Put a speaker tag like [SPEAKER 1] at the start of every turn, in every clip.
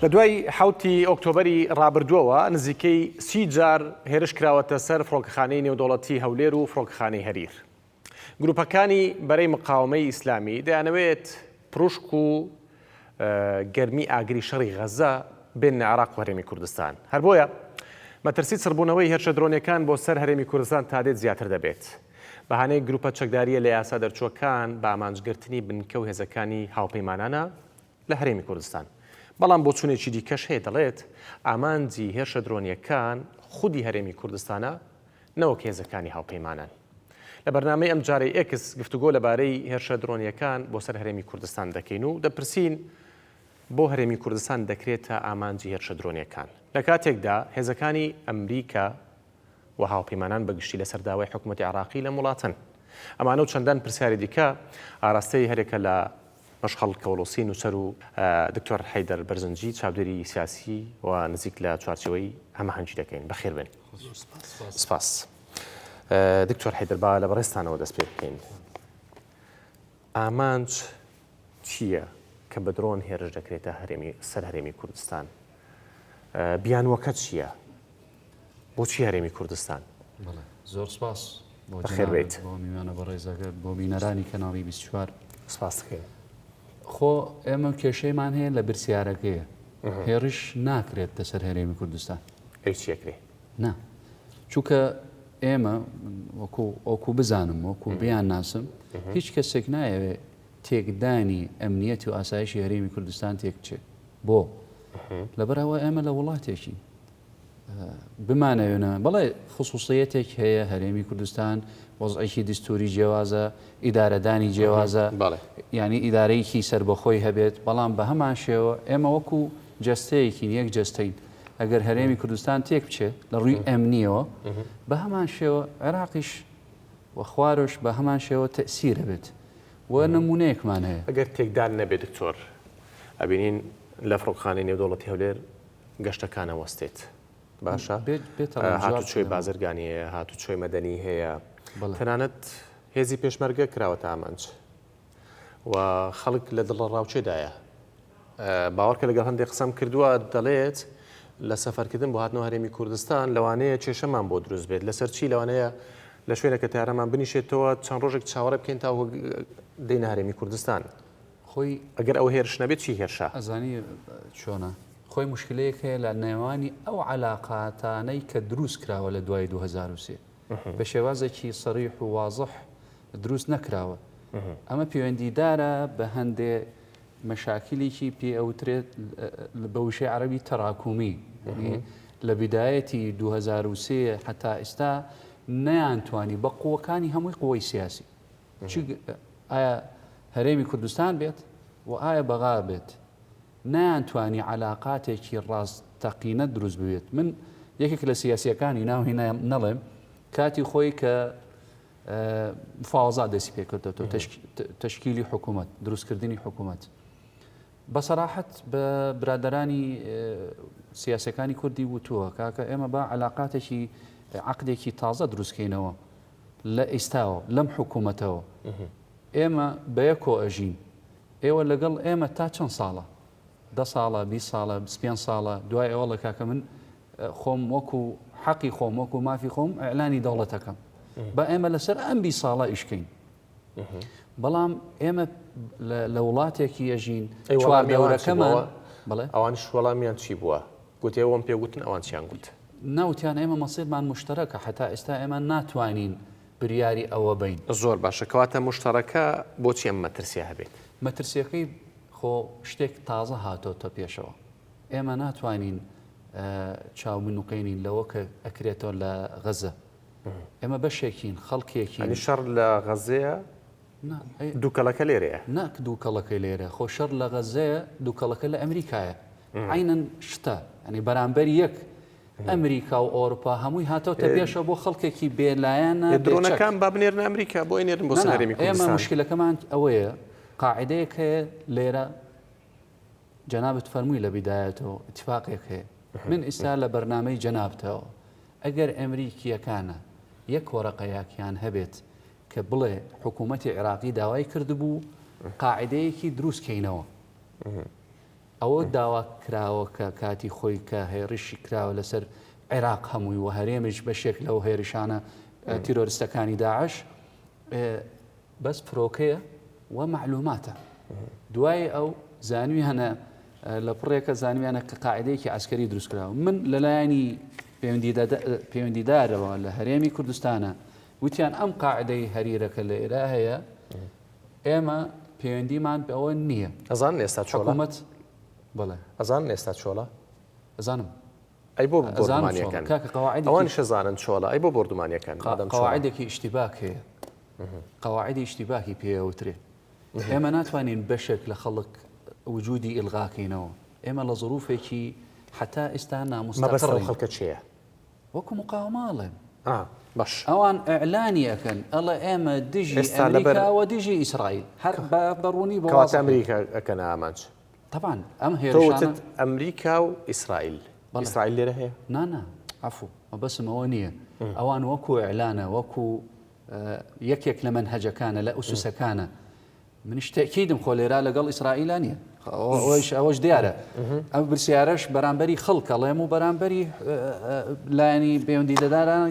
[SPEAKER 1] لە دوای حوتی ئۆکتۆبەری ڕابردووەوە نزیکەی 30 جار هێرش کراوەتە سەر فڕۆکەخانەی نێودەوڵەتی هەولێر و فڕۆکەخانەی هەریر. گروپەکانی بەرەی مقاومەی ئیسلامی دەیانەوێت پڕوشک و گەرمی ئاگری شەڕی غەزە بێنە عێراق و هەرێمی کوردستان. هەر بۆیە مەترسی سربوونەوەی هێرشە درۆنیەکان بۆ سەر هەرێمی کوردستان تادێت زیاتر دەبێت. بەهانەی گروپە چەکداریە لە یاسا دەرچووەکان بە ئامانجگرتنی بنکە و هێزەکانی هاوپەیمانانە لە هەرێمی کوردستان. بەڵام بۆ چوونێکی دیکەش هەیە دەڵێت ئامانجی هێرشە درۆنیەکان خودی هەرێمی کوردستانە نەوەک هێزەکانی هاوپەیمانان. لە بەرنامەی ئەم جارەی ئێکس گفتوگۆ لەبارەی هێرشە درۆنیەکان بۆ سەر هەرێمی کوردستان دەکەین و دەپرسین بۆ هەرێمی کوردستان دەکرێتە ئامانجی هێرشە درۆنیەکان. لە کاتێکدا هێزەکانی ئەمریکا و هاوپەیمانان بەگشتی لە سەرداوای حکوومەتی عێراقی لە وڵاتن. ئەمانە و چەندان پرسیاری دیکە ئاراستەی هەرێکە لە مەشخەڵ کەوڵۆسی نووسەر و دکتۆر حەیدەر بەرزنجی چاودێری سیاسی و نزیک لە چوارچێوەی هەماهەنگی دەکەین. بەخێر بن. سپاس. دکتۆر حەیدەر با لە بەڕێستانەوە دەست پێ بکەین. ئامانج چییە کە بە درۆن هێرش دەکرێتە سەر هەرێمی کوردستان؟ بیانوەکە چییە؟ بۆچی هەرێمی کوردستان؟
[SPEAKER 2] زۆر سپاس
[SPEAKER 1] بەخێر بێت
[SPEAKER 2] بۆ میوانە بەڕێزەکە بۆ بینەرانی کەناڵی 24.
[SPEAKER 1] سپاس دەکەین.
[SPEAKER 2] خۆ ئێمە کێشەیمان هەیە لە برسیارەکەیە هێرش ناکرێت لەسەر هەرێمی کوردستان.
[SPEAKER 1] چیەکرێ؟
[SPEAKER 2] نا چونکە ئێمە وەکو بزانم وەکو بیان ناسم هیچ کەسێک نایەوێت تێکدانی ئەمنیەتی و ئاسایشی هەرێمی کوردستان تێکچێت. بۆ لەبەرەوە ئێمە لە وڵاتێکی بمانەوێنە بەڵێ خصوصیەتێک هەیە هەرێمی کوردستان وەزعێکی دستوری جیاوازە ئیدارەدانی جیاوازە ینی ئیدارەیەکی سربەخۆی هەبێت بەڵام بە هەمان شێوە ئێمە وەکو جەستەیەکین یەک جەستەین ئەگەر هەرێمی کوردستان تێک بچێت لە ڕووی ئەمنیەوە بە هەمان شێوە عێراقیش و خوارش بە هەمان شێوە تەسیرە بێت و نمونەیەکمان هەیە.
[SPEAKER 1] ئەگەر تێکدار نەبێت دکتۆر ئەبینین لە فڕۆکەخانەی نێودەوڵەتی هەولێر گەشتەکانە وەستێت. باشە هاتوچۆی بازرگانی هەیە هاتوچۆی مەدەنی هەیە تەنانەت هێزی پێشمەرگە کراوەتە ئامانج و خەڵک لە دڵە ڕاوچێدایە. باوەڕکە لەگەڵ هەندێک قسەم کردووە دەڵێت لە سەفەرکردن بۆ هاتنەوە هەرێمی کوردستان لەوانەیە کێشەمان بۆ دروست بێت لەسەر چی لەوانەیە لە شوێنەکە تیارەمان بنیشێتەوە چەند ڕۆژێک چاوەڕێ بکەین تا دێنە هەرێمی کوردستان.
[SPEAKER 2] خۆی
[SPEAKER 1] ئەگەر ئەو هێرش نەبێت چی هێرشە؟
[SPEAKER 2] ئەزانی چۆنە خۆی مشکلەیەک هەیە لە نێوانی ئەو عەلاقاتانەی کە دروست کراوە لە دوای 2023 بە شێوازێکی سەریح و وازح دروست نەکراوە. ئەمە پەیوەندیدارە بە هەندێک مەشاکلێکی پێ ئەوترێت بە وشەی عەرەبی تەراکومی لە بیدایەتی 2023 حتا ئێستا نەیانتوانی بە قووەکانی هەمووی قووەی سیاسی ئایا هەرێمی کوردستان بێت و ئایا بەغا بێت نەیانتوانی عەلاقاتێکی ڕاستەقینە دروست بوێت. من یەکێک لە سیاسیەکانی ناوهێنا نەڵێم کاتی خۆی کە مفاوەزات دەستی پێکردێتەوە تەشکیلی حکوومەت دروستکردنی حکوومەت بەسەراحەت بە برادەرانی سیاسەکانی کوردی وتووە کاکە ئێمە با عەلاقاتێکی عەقدێکی تازە دروستکەینەوە لە ئێستاوە لەم حکوومەتەوە ئێمە بە یەکۆ ئەژین ئێوە لەگەڵ ئێمە تا چەند ساڵە 10 ساڵە 20 ساڵە 25 ساڵە دوای ئەوە لە کاکە من خۆم وەکو حەقی خۆم وەکو مافی خۆم ئەعلانی دەوڵەتەکەم بە ئێمە لەسەر ئەم 20 ساڵە ئیشکەین. بەڵام ئێمە لە وڵاتێکی ئەژین چواردەورەکەمان بڵێ
[SPEAKER 1] ئەوانش وەڵامیان چی بووە؟ گوتێ ئەوەم پێگوتن ئەوان چیان گوت؟
[SPEAKER 2] ناوتیان ئێمە مەسیرمان مشتەرەکە حتا ئێستا ئێمە ناتوانین بریاری ئەوە بین.
[SPEAKER 1] زۆر باشە کەواتە مشتەرەکە بۆچی ئەم مەترسیە هەبێت؟
[SPEAKER 2] مەترسیەکەی خۆ شتێک تازە هاتۆتە پێشەوە. ئێمە ناتوانین چاو منوقینین لەوە کە ئەکرێتەوە لە غەزە. ئێمە بەشێکین خەڵکێکی
[SPEAKER 1] شەڕ لە غەزەیە دووکەڵەکە لێرەیە
[SPEAKER 2] ناک دووکەڵەکەی لێرە خۆ شەڕ لە غەزەیە دووکەڵەکە لە ئەمریکایە عینەن شتە ینی بەرامبەر یەک ئەمریکا و ئەوروپا هەمووی هاتەوتە پێشەوە بۆ خەڵکێکی بێلایەنە
[SPEAKER 1] درۆنەکان با بنێرن ئەمریکا بۆ نێرن بۆ سەر هەرێمی کوردستان.
[SPEAKER 2] ئێمە مشکلەکەمان ئەوەیە قاعدەیەک هەیە لێرە جەنابەت فەرمووی لە بیدایەتەوە اتفاقێک هەیە من ئێستا لە بەرنامەی جەنابتەوە ئەگەر ئەمریکیەکانە یەک وەرەقەیەکیان هەبێت کە بڵێ حکوومەتی عێراقی داوای کردبوو قاعدەیەکی دروستکەینەوە ئەوە داوا کراوە کە کاتی خۆی کە هێرشی کراوە لەسەر عێراق هەمووی و هەرێمیش بەشێک لەو هێرشانە تیرۆریستەکانی داعش بەس فرۆکەیە و معلوماتە. دوای ئەو زانویانە لە پڕێکە زانویانە کە قاعدەیەکی عسکەری دروستکراوە. من لەلایەنی پەیوەندیدارەوە لە هەرێمی کوردستانە وتیان ئەم قاعدەی هەریرەکە لە ئێرە هەیە، ئێمە پەیوەندیمان بەوە نییە.
[SPEAKER 1] ئەزان ئێستا
[SPEAKER 2] حکوومەت بڵێ
[SPEAKER 1] ئەزان ئێستا چۆڵە
[SPEAKER 2] ئەزانم
[SPEAKER 1] ئەی بۆ بۆردمانیەکان ئەوان شەزانن چۆڵە ئەی بۆ بۆردمانیەکان
[SPEAKER 2] قواعدێکی ئیشتیباک هەیە، قواعدی ئیشتیباکی پێوترێ. ئێمە ناتوانین بەشێک لە خەڵک وجودی ئیلغاکەینەوە. ئێمە لە ظروفێکی حتا ئێستا نامستەقڕ
[SPEAKER 1] خەڵکە چییە؟
[SPEAKER 2] وەکو مقاومەڵێن
[SPEAKER 1] باش
[SPEAKER 2] ئەوان ئەعلانی ئەەکەن ئەڵە ئێمە دژی ئەمریکاوە دژی ئیسرائیل هەر بەڕوونی بۆ
[SPEAKER 1] ئەمریکا ئەکەن ئامانج.
[SPEAKER 2] طبعا ئەم هێرشانە
[SPEAKER 1] ئەمریکا و ئیسرائیل ئیسرائیل لێرە هەیە؟
[SPEAKER 2] نانا عفو بەسمەوە نییە. ئەوان وەکو ئەعلانە وەکو یەکێک لە منهەجەکانە لە ئوسوسەکانە. منیش تەکیدم خۆ لێرا لەگەڵ ئیسرائیلە نییە، ئەوەش دیارە. ئەم برسیارەش بەرامبەری خەڵکەڵێم و بەرامبەری لایەنی پەیوەندیدەداران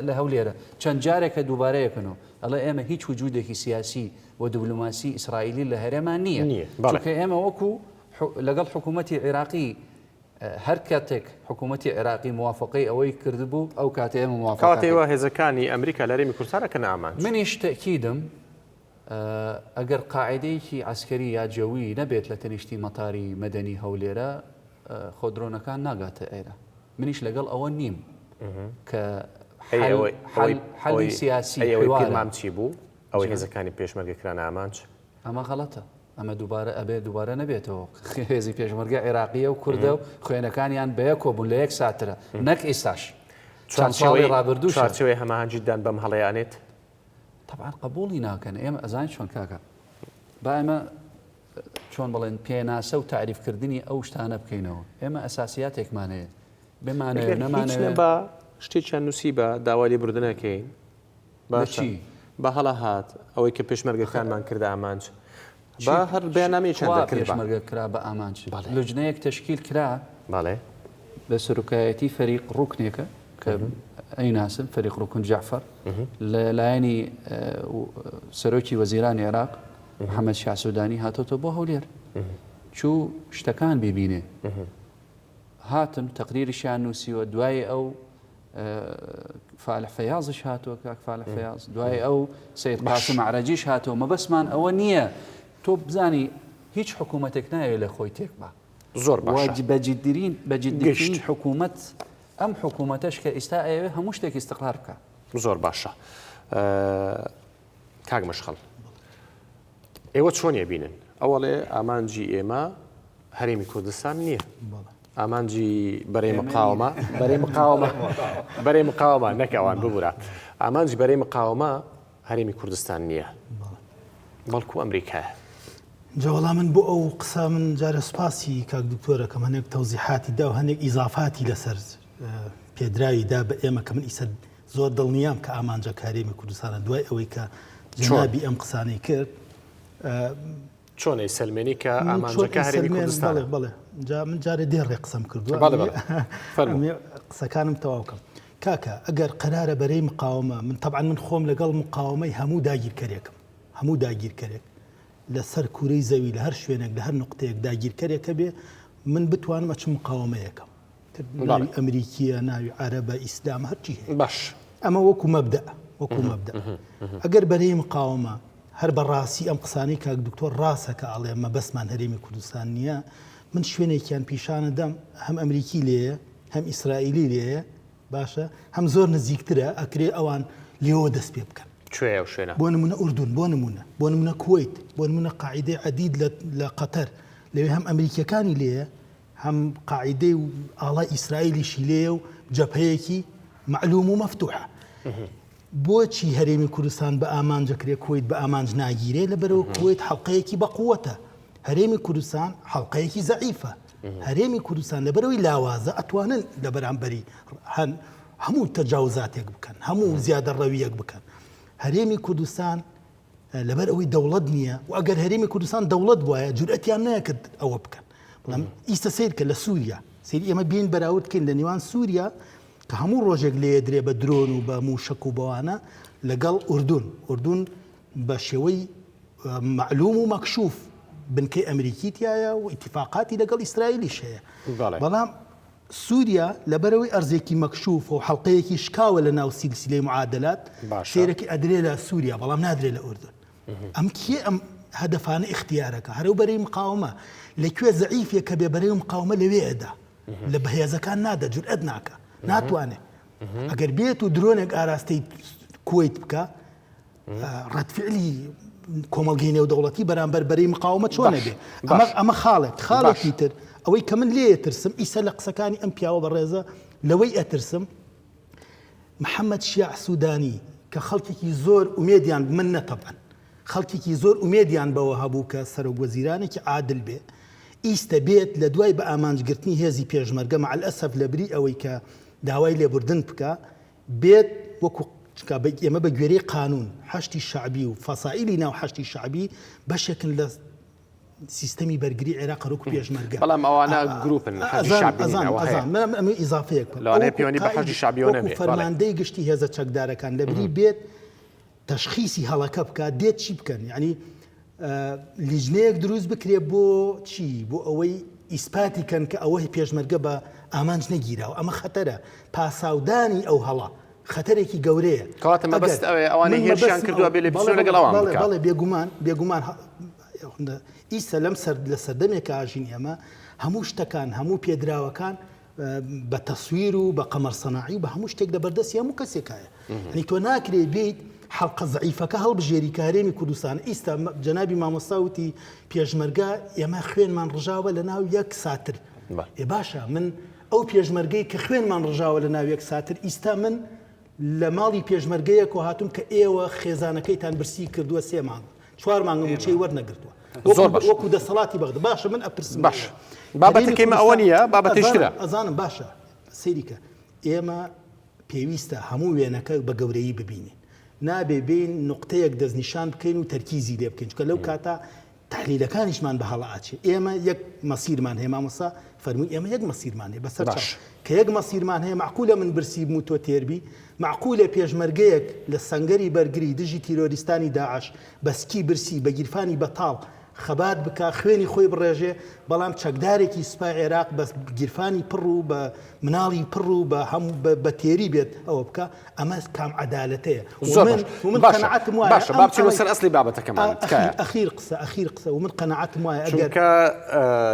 [SPEAKER 2] لە هەولێرە چەند جارێکە دووبارەیەکەنەوە ئەڵێ ئێمە هیچ وجودێکی سیاسی و دیبلۆماسی ئیسرائیلی لە هەرێمان نییە، چونکە ئێمە وەکو لەگەڵ حکوومەتی عێراقی هەر کاتێک حکوومەتی عێراقی موافقەی ئەوەی کردبوو ئەو کاتێ ئێمە
[SPEAKER 1] موافقەوە هێزەکانی ئەمریکا لە هەرێمی کوردستانەکەن ئامان.
[SPEAKER 2] منیش تەکیدم ئەگەر قاعدەیەکی عسکەری یا جەوی نەبێت لە تەنیشتی مەتاری مەدەنی هەولێرە خۆ درۆنەکان ناگاتە ئێرە. منیش لەگەڵ ئەوە نیم کە حەلی سیاسی
[SPEAKER 1] مام چی بوو ئەوەی هێزەکانی پێشمەرگەکران ئامانج؟
[SPEAKER 2] ئەمە غەڵەتە، ئەمە دووبارە نەبێتەوە. هێزی پێشمەرگە عێراقیە و کوردە و خوێنەکانیان بەیەکۆ بوون لە یەک ساترە نەک ئێستاش چەند ساڵی ڕابردوو
[SPEAKER 1] چارچەوەی هەماهەنگیدان بەم هەڵەیانێت.
[SPEAKER 2] طبعا قبولی ناکەن. ئێمە ئەزان چۆن کاکە با ئێمە چۆن بڵێن پێناسە و تعریفکردنی ئەو شتانە بکەینەوە. ئێمە ئەساسیاتێکمان هەیە بمانەوێ نەمانەوێت
[SPEAKER 1] بە شتێکیان نووسی بە داوا لێبوردنەکەین
[SPEAKER 2] باشی
[SPEAKER 1] بە هەڵە هات ئەوەی کە پێشمەرگەکانمان کرد ئامانج با هەر بەیاننامەی چەند
[SPEAKER 2] پێشمەرگە کرا بە ئامانج لوجنەیەک تەشکیل کرا
[SPEAKER 1] بەڵێ
[SPEAKER 2] بە سەرۆکایەتی فەریق ڕوکنێکە کە ئەی ناسم فەریق ڕوکن جعفەر لە لایەنی سەرۆکی وەزیرانی عێراق محەممەد شاسوودانی هاتۆتە بۆ هەولێر چوو شتەکان ببینێ. هاتم تەقریریشیان نووسیوە. دوای ئەو فالح فەیازش هاتووە کاک فالح فەیاز، دوای ئەو سەید قاسم عەرەجیش هاتووە. مەبەسمان ئەوە نییە تۆ بزانی هیچ حکوومەتێک نایە لە خۆی تێک بە
[SPEAKER 1] زۆر
[SPEAKER 2] بەجددترین حکوومەت ئەم حکوومەتەش کە ئێستا ئەوێ هەموو شتێکی استقرار بکە.
[SPEAKER 1] زۆر باشە. کاک مەشخەڵ ئێوە چۆن بینن؟ ئەوەڵێ ئامانجی ئێمە هەرێمی کوردستان نییە، ئامانجی بەرەی مقاومە نەکەوان ببوورە. ئامانجی بەرەی مقاومە هەرێمی کوردستان نییە بەڵکو ئەمریکایە.
[SPEAKER 3] جەوەڵا من بۆ ئەو قسە من جارە سوپاسی کاک دکتۆرەکەم هەنێک تەوزیحاتی دا و هەنێک ئیزافاتی لەسەر پێدراویدا بە ئێمە کە من ئیسە زۆر دڵنیام کە ئامانجە هەرێمی کوردستانە دوای ئەوەی کە جنابی ئەم قسانەی کرد.
[SPEAKER 1] چۆنەی سلمێنی کە ئامانجەکە هەرێمی کوردستانە؟
[SPEAKER 3] بڵێ من جارێ دێڕێ قسەم کردووە قسەکانم تەواوکەم. کاکە ئەگەر قەرارە بەرەی مقاومە من طبعا من خۆم لەگەڵ مقاومەی هەموو داگیرکەرێکم، هەموو داگیرکەرێک لەسەر کوورەی زەوی لە هەر شوێنێک لە هەر نقطەیەک داگیرکەرێکە بێ من بتوانم ئەچم مقاومەیەکەم. ناوی ئەمریکیە، ناوی عەرەبە، ئیسلام هەرچی هەیە.
[SPEAKER 1] باش
[SPEAKER 3] ئەمە وەکو مەبدە ئەگەر بەرەی مقاومە هەر بەڕاستی ئەم قسانەی کاک دکتۆر ڕاستە کە ئەڵێ ئەمە بەسمان هەرێمی کوردستان نییە، من شوێنێکیان پیشانە دەم هەم ئەمریکی لێیە هەم ئیسرائیلی لێیە باشە هەم زۆر نزیکترە ئەکرێ ئەوان لێەوە دەست پێ بکەن.
[SPEAKER 1] کوێ شوێنە؟
[SPEAKER 3] بۆ نمونە ئوردون، بۆ نمونە کوێیت، بۆ نمونە قاعیدەی عەدید لە قەتەر لەوێ هەم ئەمریکیەکانی لێیە هەم قاعیدەی و ئاڵای ئیسرائیلیشی لێیە و جەبهەیەکی معلوم و مەفتوحە. بۆچی هەرێمی کوردستان بە ئامانجەکرێ کوێیت بە ئامانج ناگیرێ؟ لەبەرەوە کوێیت حەڵقەیەکی بەقووەتە، هەرێمی کوردستان حەڵقەیەکی زەعیفە. هەرێمی کوردستان لەبەرەوەی لاوازە ئەتوانن لە بەرامبەری هەموو تەجاوزاتێک بکەن، هەموو زیادە ڕەویەک بکەن. هەرێمی کوردستان لەبەر ئەوەی دەوڵەت نییە و ئەگەر هەرێمی کوردستان دەوڵەت وایە جورئەتیان نەیەکرد ئەوە بکەن. بەڵام ئیستا سیرکە لە سووریا سری ئێمە بین بەراوردکەین لە نێوان سووریا کە هەموو ڕۆژێک لێ درێ بە درۆن و بە موشک و بەوانە لەگەڵ ئوردون بە شێوەی معلوم و مەکشوف بنکەی ئەمریکی تایە و ئیتیفاقاتی لەگەڵ ئیسرائیلیش هەیە بەڵام سووریا لەبەرەوەی ئەرزێکی مەکشوف و حەڵقەیەکی شکاوە لە ناو سیلسیلەی معادلات سێرەکی ئەدرێ لە سووریا بەڵام نادرێت لە ئوردن ئەم کێ ئەم هەدەفانە اختیارەکە هەرەو بەرەی مقاومە لەکوێ زەعیفێک کە بێ بەرەی مقاومە لەوێدا لە بەهێزەکان نادە جورئەت ناکە ناتوانێت ئەگەر بێت و درۆنێک ئاراستەی کویت بکە ڕەتفعلی کۆمەڵگەی نێودەوڵەتی بەرامبەر بەرەی مقاومە چۆنە بێ ئەمە خاڵێکی تر ئەوەی کە من لێ ترسم ئیسە لە قسەکانی ئەم پیاوە بەڕێزە لەوەی ئەترسم محەممەد شیع سوودانی کە خەڵکێکی زۆر ئومێدیان من نەتەبەن خەڵکێکی زۆر ئومێدیان بەوە هەبوو کە سەرۆکوەزیرانێکی عادل بێ ئیستە بێت لە دوای بە ئامانجگرتنی هێزی پێشمەرگە مع الأسف لە بری ئەوەی کە داوای لێبوردن بکە بێت وەکو ئێمە بە گوێرەی قانون حەشتی شعبی و فەسائیلی ناو حەشتی شعبی بەشێکن لە سیستەمی بەرگری عێراق ڕووک پێشمەرگە
[SPEAKER 1] بەڵام ئەوانە گروپن
[SPEAKER 3] ئەمە ئیزافەیەک فەرماندەی گشتی هێزە چەکدارەکان لە بری بێت تەشخیصی هەڵەکە بکات دێت چی بکەن یعنی لیژنەیەک دروست بکرێت بۆ چی بۆ ئەوەی ئیسپاتی کەن کە ئەوەی پێشمەرگە بە ئامانج نەگیراوە ئەمە خەتەرە پاساودانی ئەو هەڵە خەتەرێکی گەورەیە
[SPEAKER 1] کەواتە مەبەست ئەوانەی هێرشیان کردووە بێ لێ بچۆ لەگەڵ ئەوان بکات
[SPEAKER 3] بەڵێ بێگومان ئیسە لەم لە سەردەمێکە ئاژین ئێمە هەموو شتەکان هەموو پێدراوەکان بە تەسویر و بە قەمەر سەناعی بە هەموو شتێک لەبەردەستی هەموو کەسێکایە ئەنی تۆ ناکرێ بێیت حەڵقە زەعیفەکە هەڵبژێری کارێمی کوردستان ئیستا جەنابی مامۆستاوتی پێشمەرگە ئێمە خوێنمان ڕژاوە لە ناو یەک ساتر باشە من ئەو پێشمەرگەی کە خوێنمان ڕژاوە لە ناو یەک ساتر ئیستا من لە ماڵی پێشمەرگەیەک و هاتووم کە ئێوە خێزانەکەیتان برسی کردووە 3 مانگ 4 مانگم موچەی وەرنەگرتووە وەکو دەسەڵاتی بەغدا باشە من ئەپرسم
[SPEAKER 1] باش بابەتەکەی ئەوە نییە بابەتیشترە
[SPEAKER 3] ئەزانم باشە سەیریکە ئێمە پێویستە هەموو وێنەکە بە گەورەیی ببینین نابێ بین نقطەیەک دەستنیشان بکەین و تەرکیزی لێ بکەین کە لەو کاتە تحلیلەکانیشمان بە هەڵە ئاچێ ئێمە یەک مەسیرمان هەیە مامۆستا فەرمووی ئێمە یەک مەسیرمان هەیە بەسەر کە یەک مەسیرمان هەیە معقولە من برسی بم و تۆ تێربی معقولە پێشمەرگەیەک لە سەنگەری بەرگری دژی تیرۆریستانی داعش بەسکی برسی بە گیرفانی بەتاڵ خەبات بکە خوێنی خۆی بڕێژێ بەڵام چەکدارێکی سوپای عێراق بە گیرفانی پڕ و بە مناڵی پڕ و بە هەموو بە تێری بێت ئەوە بکە ئەمە کام عەدالەتەیە ومن قەنەعەتم وایە
[SPEAKER 1] باشە با بچینە سەر ئەسڵی بابەتەکەمان
[SPEAKER 3] ئەخیر قسە ومن قەنەعەتم وایە
[SPEAKER 1] چونکە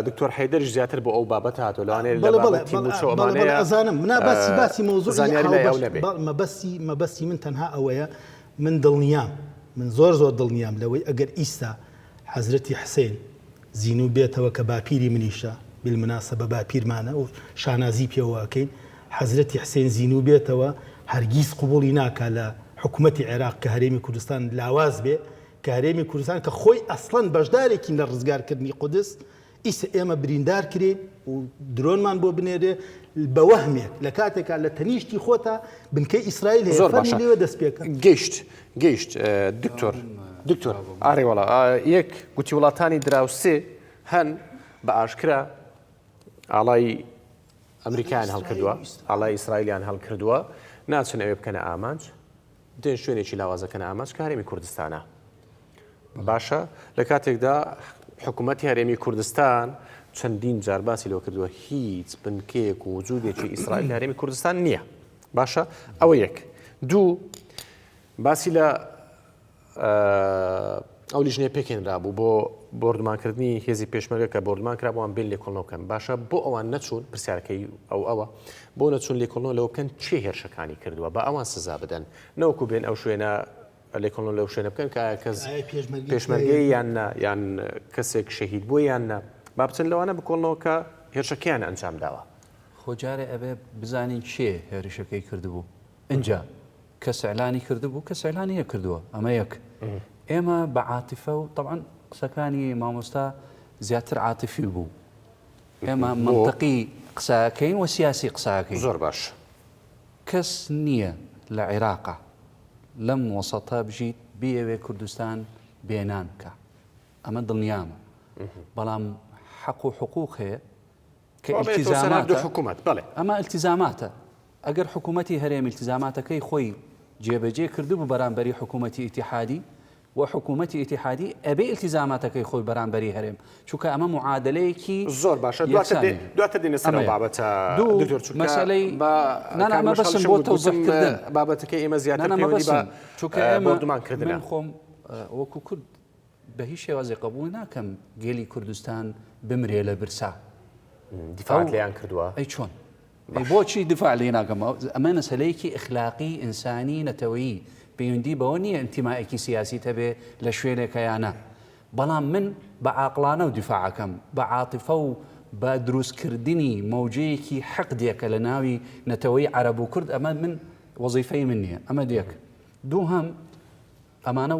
[SPEAKER 1] دکتۆر حەیدەریش زیاتر بۆ ئەو بابەت هاتووە لەوانەیە لە بابەتی موچۆمانەیە
[SPEAKER 3] ئەزانم باسی مۆزوعی مەبەستی من تەنها ئەوەیە من دڵنیام من زۆر دڵنیام لەوەی ئەگەر ئیستا حەزرەتی حسێن زینو بێتەوە کە باپیری منیشە بالمناسبە باپیرمانە و شانازی پێوەکەین حەزرەتی حسێن زینو بێتەوە هەرگیز قبوڵی ناکە لە حکوومەتی عێراق کە هەرێمی کوردستان لاواز بێ کە هەرێمی کوردستان کە خۆی ئەسڵەن بەشدارێکی لە ڕزگارکردنی قودس ئیسە ئێمە بریندار کرێن و درۆنمان بۆ بنێرێ بە وەهمێک لە کاتێکا لە تەنیشتی خۆتە بنکەی ئیسرائیل هەیە فەرمی لێوە دەست پێکە
[SPEAKER 1] گەیشت دکتۆر ئارێوەڵا یەک گوتی وڵاتانی دراوسێ هەن بە ئاشکرا ئاڵای ئەمریکایان هەڵکردووە ئاڵای ئیسرائیلیان هەڵکردووە ناچن ئەوێ بکەنە ئامانج دێن شوێنێکی لاوازەکەنە ئامانج کە هەرێمی کوردستانە باشە لە کاتێکدا حکوومەتی هەرێمی کوردستان چەندین جار باسی لەوە کردووە هیچ بنکەیەک و وجودێکی ئیسرائیل لە هەرێمی کوردستان نییە باشە ئەوە یەک دوو باسی لە ئەو لیژنەیە پێکێنرا بوو بۆ بردمانکردنی هێزی پێشمەرگە کە بردمان کرابووان بێن لێکۆڵنەوەکەن باشە بۆ ئەوان نەچوون پرسیارەکەی ئەوە بۆ نەچوون لێکۆڵنەوە لەوە بکەن چێ هێرشەکانی کردووە بە ئەوان سزا بدەن نەوەکو بێن ئەو شوێنە لێکۆڵنەوە لەو شوێنە بکەن کە کەس پێشمەرگەی یان کەسێک شەهید بووە یان نە با بچن لەوانە بکۆڵنەوە کە هێرشەکەیان ئەنجام داوە
[SPEAKER 2] خۆجارێ ئەبێ بزانین چێ هێرشەکەی کردبوو اینجا کەس ئەعلانی کردبوو کەس ئەعلانی نەکردووە ئەمە یەک ئێمە بە عاتیفە و طبعا قسەکانی مامۆستا زیاتر عاتیفی بوو ئێمە منطقی قساکەین و سیاسی قساکەین
[SPEAKER 1] زۆر باش
[SPEAKER 2] کەس نییە لە عێراقا لەم وەسەتە بژیت بیەوێ کوردستان بێنان بکە ئەمە دڵنیامە بەڵام حق و حقوق هەیە کە
[SPEAKER 1] التزامات حکوومەت بڵێ
[SPEAKER 2] ئەمە التزاماتە ئەگەر حکوومەتی هەرێمی التزاماتەکەی خۆی جێبەجێ کردبوو بەرامبەری حکوومەتی ئیتیحادی و حکوومەتی ئیتیحادی ئەبێ التزاماتەکەی خۆی بەرامبەری هەرێم چونکە ئەمە معادلەیەکی
[SPEAKER 1] زۆر باشە دواتر دێنە سەر بابەتە
[SPEAKER 2] مەسەلەی نانامە بەسم بۆ تەوزیحکردن
[SPEAKER 1] بابەتەکەی ئێمە زیاتر پەیوەندی بە
[SPEAKER 2] چونکە ئێمە
[SPEAKER 1] بردومانکردن
[SPEAKER 2] من خۆم وەکو کورد بە هیچ شێوازێ قبول ناکەم گێلی کوردستان بمرێ لە برسا
[SPEAKER 1] دیفاعات لێیان کردووە
[SPEAKER 2] ئەی چۆن بۆچی دفاع لێ ناکەم ئەمە مەسەلەیەکی ئەخلاقی ئینسانی نەتەوەیی پەیوەندی بەوە نییە ئینتیمایەکی سیاسی هەبێ لە شوێنێکە یانە بەڵام من بە عاقلانە و دیفاعەکەم بە عاتیفە و بە دروستکردنی مەوجەیەکی حەقدێکە لە ناوی نەتەوەی عەرەب و کورد ئەمە من وەزیفەی من نییە ئەمە دێک دوو هەم ئەمانە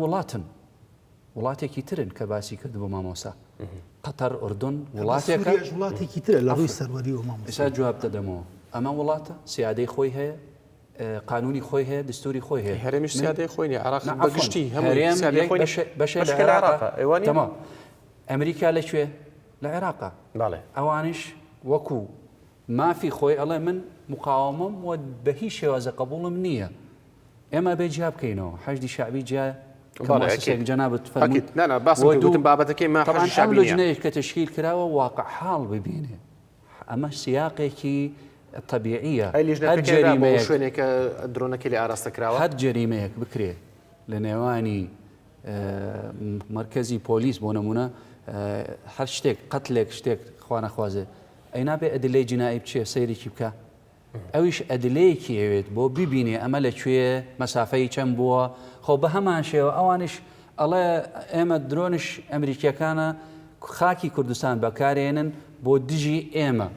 [SPEAKER 2] وڵاتێکی ترن کە باسی کرد بۆ مامۆسا قەتەر ئوردن
[SPEAKER 3] وڵاتێکی ترە لە ڕووی سەروەری و
[SPEAKER 2] ئێستا جواب دەدەمەوە ئەمە وڵاتە سیادەی خۆی هەیە قانونی خۆی هەیە دستوری خۆی هەیە
[SPEAKER 1] هەرێمیش سیادەی خۆی نیە عێراق بەگشتی
[SPEAKER 2] هەموو ئەمریکا لەکوێ لە عێراقا ئەوانش وەکو مافی خۆی ئەڵێ من مقاومەم و بە هیچ شێوازە قبوڵم نییە ئێمە بێ جیا بکەینەوە حەشدی شعبی جیا جەنابەت فەرموویت
[SPEAKER 1] بابەتەکەی
[SPEAKER 2] لەجنەیەک کە تشکیل کراوە واقع حاڵ ببینێ ئەمە سیاقێکی طبيعية
[SPEAKER 1] هەر جەریمەیەک شوێنێکە درۆنەکەی لێ ئاراستە کراوە
[SPEAKER 2] هەر جەریمەیەک بکرێ لە نێوانی مرکزی پۆلیس بۆ نمونە هەر شتێک قەتلێک شتێک خوا نەخوازێ ئەی نابێ ئەدلەی جنایی بچێ سەیرێکی بکە ئەویش ئەدلەیەکی ئەوێت بۆ ببینێ ئەمە لەکوێ مەسافەی چەند بووە خۆ بە هەمان شێوە ئەوانش ئەڵێ ئێمە درۆنش ئەمریکیەکانە خاکی کوردستان بەکارێنن بۆ دژی ئێمە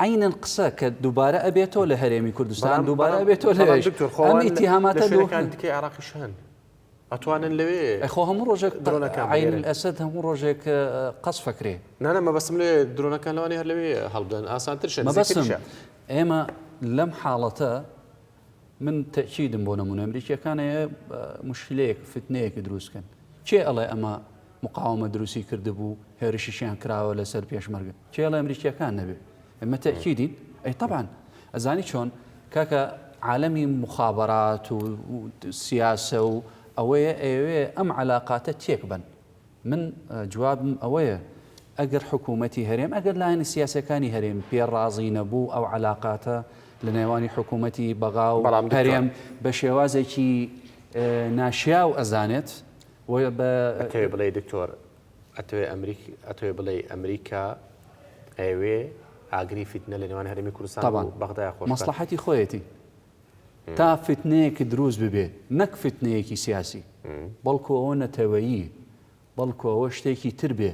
[SPEAKER 2] عینەن قسە کە دووبارە ئەبێتەوە لە هەرێمی کوردستان دووبارە ئەبێتەوە لەوێش ئەم ئیتیهاماتە
[SPEAKER 1] دیکەی عێراقیشان ئەتوانن لەوێ
[SPEAKER 2] ئەخۆ هەموو ڕۆژێک عین الئەسەد هەموو ڕۆژێک قەس فەکرێ
[SPEAKER 1] نانە مەبەستم لێ درۆنەکان لەوانی هەر لەوێ هەڵبدەن ئاسانترشە
[SPEAKER 2] مەبەستم ئێمە لەم حاڵەتە من تەکیدم بۆ نمونە ئەمریکیەکانەیە مشکلەیەک فتنەیەکی دروستکەن چێ ئەڵێ ئەمە مقاومە دروستی کردبوو هێرشیشیان کراوە لەسەر پێشمەرگە چێ ئەڵێ ئەمریکیەکان نەبێ ئەمە تەکیدین ئەی طبعا ئەزانی چۆن کاکە عالەمی مخابرات و سیاسە و ئەوەیە ئەوێ ئەم علااقاتە تێک بن من جوابم ئەوەیە ئەگەر حکوومەتی هەرێم ئەگەر لایەنە سیاسەکانی هەرێم پێڕازی نەبوو ئەو علااقاتە لە نێوانی حکوومەتی بەغا و هەرێم بە شێوازێکی ناشیا و ئەزانێت
[SPEAKER 1] بڵێ دکتۆر ئەتوێ بڵێ ئەمریکا ئەوێ ئاگری فتنە لە نێوان هەرێمی کوردستان و بەغدای خۆش
[SPEAKER 2] مەسلحەتی خۆیەتی تا فتنەیەکی دروست ببێ نەک فتنەیەکی سیاسی بەڵکو ئەوە نەتەوەیی بەڵکو ئەوە شتێکی تر بێ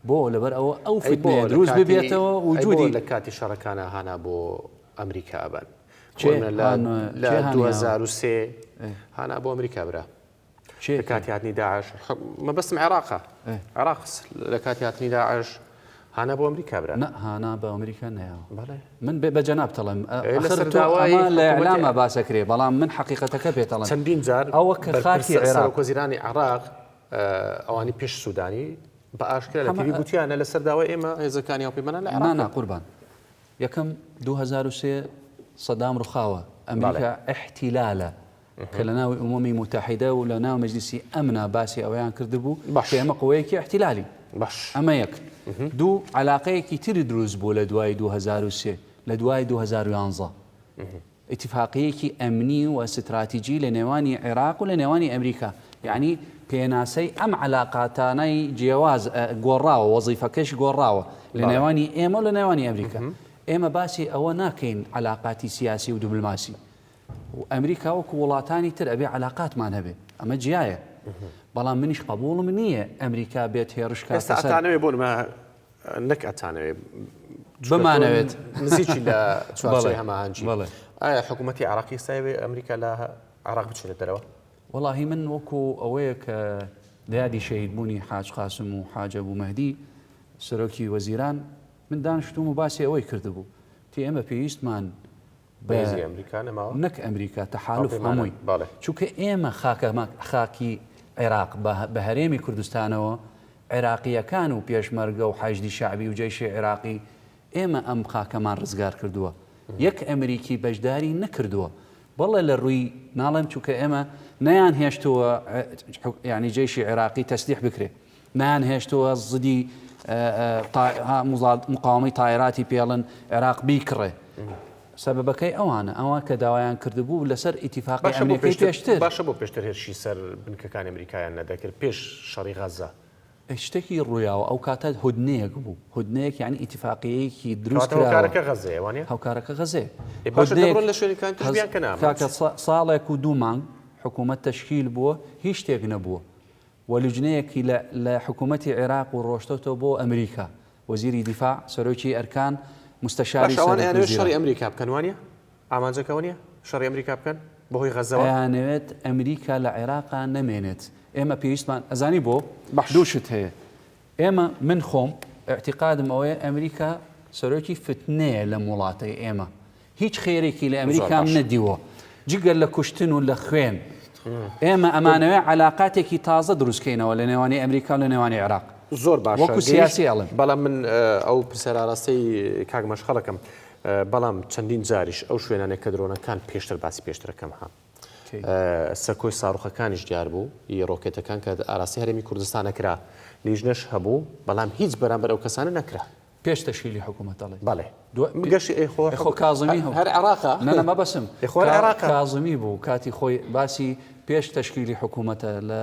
[SPEAKER 2] بۆ لەبەر ئەوە ئەو فتنەیە دروست ببێتەوە وجودی
[SPEAKER 1] لە کاتی شەڕەکانە هانا بۆ ئەمریکا ئەبان لە 2023 هانا بۆ ئەمریکا برا لە کاتی هاتنی داعش مەبەستم عێراقە عێراق لە کاتی هاتنی داعش هانا بۆ ئەمریکا برا
[SPEAKER 2] هانا بە ئەمریکا نەیەوە من بە جەناب تەڵم لە ئەعلامە باسەکرێ بەڵام من حقیقەتەکە پێتەڵم
[SPEAKER 1] چەندین جار
[SPEAKER 2] ئەوە کە خاکی عێراق
[SPEAKER 1] وەزیرانی عێراق ئەوانی پێش سوودانی بە ئاشکرا لە تیوی گوتیانە لە سەرداوای ئێمە هێزەکانی هەڵپەیمانە لە عێراق
[SPEAKER 2] نا قوربان یەکەم 2023 سەدام ڕووخاوە ئەمریکا احتیلالە کە لە ناوی ئومەمی متحیدە و لە ناو مەجلیسی ئەمنا باسی ئەوەیان کردبوو کە ئێمە قوەیەکی احتیلالی ئەمە یەک دوو علاقەیەکی تری دروست بوو لە دوای 2023 لە دوای 2011 اتفاقیەکی ئەمنی و استراتیجی لە نێوانی عێراق و لە نێوانی ئەمریکا یعنی پێناسەی ئەم علاقاتانەی جیاواز گۆڕاوە وەزیفەکەش گۆڕاوە لە نێوانی ئێمە و لە نێوانی ئەمریکا ئێمە باسی ئەوە ناکەین علاقاتی سیاسی و دیبلۆماسی و ئەمریکا وەکو وڵاتانی تر ئەبێ علاقاتمان هەبێ ئەمە جیایە بەڵام منیش قبوڵم نییە ئەمریکا بێت هێرشکە
[SPEAKER 1] ئەتانەوێ بۆ نەک ئەتانەوێ
[SPEAKER 2] بمانەوێت
[SPEAKER 1] نزیکی لە چوارچێ هەماهەنگی ئایا حکوومەتی عێراقی سایوێ ئەمریکا لە عێراق بچێتە دەرەوە
[SPEAKER 2] وەڵاهی من وەکو ئەوەیە کە دیادی شەهیدبوونی حاج قاسم و حاج ئەبوو مەهدی سەرۆکی وەزیران من دانیشتوم و باسی ئەوەی کردبوو تی ئێمە پێویستمان نەک ئەمریکا تەحالف هەمووی چونکە ئێمە خاکی عێراق بە هەرێمی کوردستانەوە عێراقیەکان و پێشمەرگە و حەشدی شعبی و جێیشی عێراقی ئێمە ئەم خاکەمان ڕزگار کردووە یەک ئەمریکی بەشداری نەکردووە بەڵێ لە ڕووی ناڵێم چووکە ئێمە نەیان هێشتووە یعنی جێیشی عێراقی تەسلیح بکرێ نەیان هێشتووە زدی مقاومەی تایراتی پێڵن عێراق بیکڕێ سەبەبەکەی ئەوە کە داوایان کردبوو لەسەر ئیتیفاقی ئەمریکای پێشتر
[SPEAKER 1] باشە بۆ پێشتر هێرشی سەر بنکەکانی ئەمریکایان نەدەکرد پێش شەڕی غەزە
[SPEAKER 2] شتێکی ڕوویاوە ئەو کاتە هودنەیەک بوو هودنەیەک یعنی ئیتیفاقیەیەکی دروست
[SPEAKER 1] هاوکارەکە غەزەیە
[SPEAKER 2] هاوکارەکە غەزێ
[SPEAKER 1] لە شوێنەکان تشبیان کە نامە
[SPEAKER 2] کاکە ساڵێک و 2 مانگ حکوومەت تەشکیل بووە هیچ شتێک نەبووە وەلوجنەیەکی لە حکوومەتی عێراق و ڕۆشتەوە بۆ ئەمریکا وەزیری دیفاع سەرۆکی ئەرکان مستەشاری
[SPEAKER 1] شەڕی ئەمریکا بکەن وانە ئامانجەکەەوە نیە شەڕی ئەمریکا بکەن بەهۆی غەزەوە
[SPEAKER 2] یانەوێت ئەمریکا لە عێراقا نەمێنێت ئێمە پێویستمان ئەزانی بۆ دووشت هەیە ئێمە من خۆم اعتقادم ئەوەیە ئەمریکا سەرۆکی فتنەیە لە وڵاتەی ئێمە هیچ خێرێکی لە ئەمریکام نەدیوە جگەر لە کوشتن و لە خوێن ئێمە ئەمانەوێ علااقاتێکی تازە دروستکەینەوە لە نێوانی ئەمریکا و لە نێوانی عێراق
[SPEAKER 1] زۆر باشە
[SPEAKER 2] وەکو سیاسی ئەڵێم
[SPEAKER 1] بەڵام من ئەو پرسەراڕاستەی کاک مەشخەڵەکەم بەڵام چەندین جاریش ئەو شوێنانێک کە درۆنەکان پێشتر باسی پێشترەکەم ها سەکۆی ساڕوخەکانیش دیار بوو ڕۆکێتەکان کە ئاراستی هەرێمی کوردستانە کرا لیژنەش هەبوو بەڵام هیچ بەرامبەر ئەو کەسانە نەکرا
[SPEAKER 2] پێش تەشکیلی حکوومەتەڵێ
[SPEAKER 1] بەڵێ گەشتی
[SPEAKER 2] خۆ کازمی
[SPEAKER 1] هەر عێراقا
[SPEAKER 2] نەمە بەسم
[SPEAKER 1] عێراق
[SPEAKER 2] کازمی بوو کاتی خۆی باسی پێش تەشکیلی حکوومەتە لە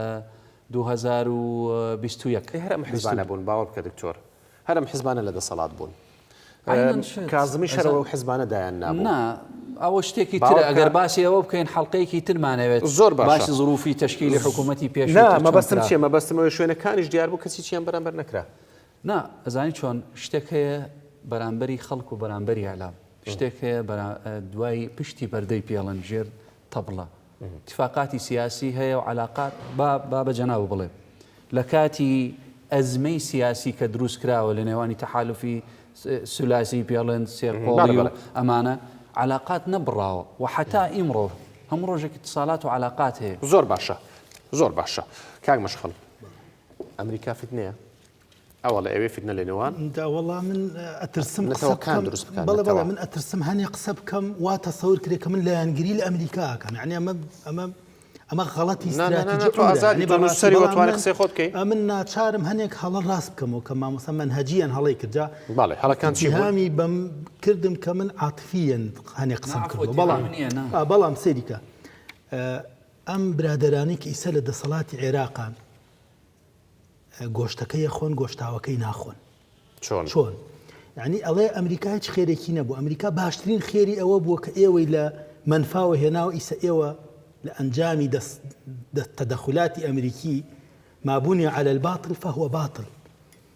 [SPEAKER 2] 2021
[SPEAKER 1] هەرم حیزبانە بوون باوە بکە دکتۆر هەرم حیزبانە لە دەسەڵات بوون کازمی شەرەوە و حیزبانە دایان نابوو
[SPEAKER 2] نا ئەوە شتێکی ترە ئەگەر باسی ئەوە بکەین حەڵقەیەکی ترمانەوێت
[SPEAKER 1] زۆر باسی
[SPEAKER 2] ظروفی تەشکیلی حکوومەتی پێش
[SPEAKER 1] مەبەستم چیە مەبەستمەوەی شوێنەکانیش دیار بوو کەسی چیان بەرامبەر نەکرا
[SPEAKER 2] نا ئەزانی چۆن شتێک هەیە بەرامبەری خەڵک و بەرامبەری ئەعلام شتێک هەیە دوای پشتی بەردەی پێڵن ژێر تەبڵە اتفاقاتی سیاسی هەیە و علاقات با بەجەناو بڵێ لە کاتی ئەزمەی سیاسی کە دروست کراوە لە نێوانی تەحالوفی سولاسی پێڵێن سێرقۆڵی و ئەمانە علاقات نەبڕاوە و حتا ئیمڕۆ هەموو ڕۆژێک اتصالات و علاقات هەیە
[SPEAKER 1] زۆر باشە زۆر باشە کاک مەشخەڵ ئەمریکا فتنەیە ئەوە لە ئەوێ فتنە لە نێوان
[SPEAKER 3] وەڵام من ئەترسم
[SPEAKER 1] نەتەوەکان دروست بکەن
[SPEAKER 3] بەڵێ من ئەترسم هەنێ قسە بکەم وا تەسەور کرێ کە من لە یانگیری لە ئەمریکا ئەکەم یعنی ئەمە غەڵەتی
[SPEAKER 1] استراتیژی
[SPEAKER 3] من ناچارم هەنێک هەڵە ڕاست بکەمەوە کە مامۆستا منهەجیان هەڵەی کردا
[SPEAKER 1] هەڵەکان
[SPEAKER 3] جیهامی بەم کردم کە من عاتفیەن هەنێک قسەم کردو بەڵام سەریکە ئەم برادەرانی کە ئیسە لە دەسەڵاتی عێراقان گۆشتەکەی خۆن گۆشتاوەکەی ناخۆن چۆن یعنی ئەڵێ ئەمریکا هیچ خێرێکی نەبوو ئەمریکا باشترین خێری ئەوە بووە کە ئێوەی لە منفاوە هێناوە ئیسە ئێوە لە ئەنجامی تەدەخلاتی ئەمریکی مابونی على الباطل فهو باطل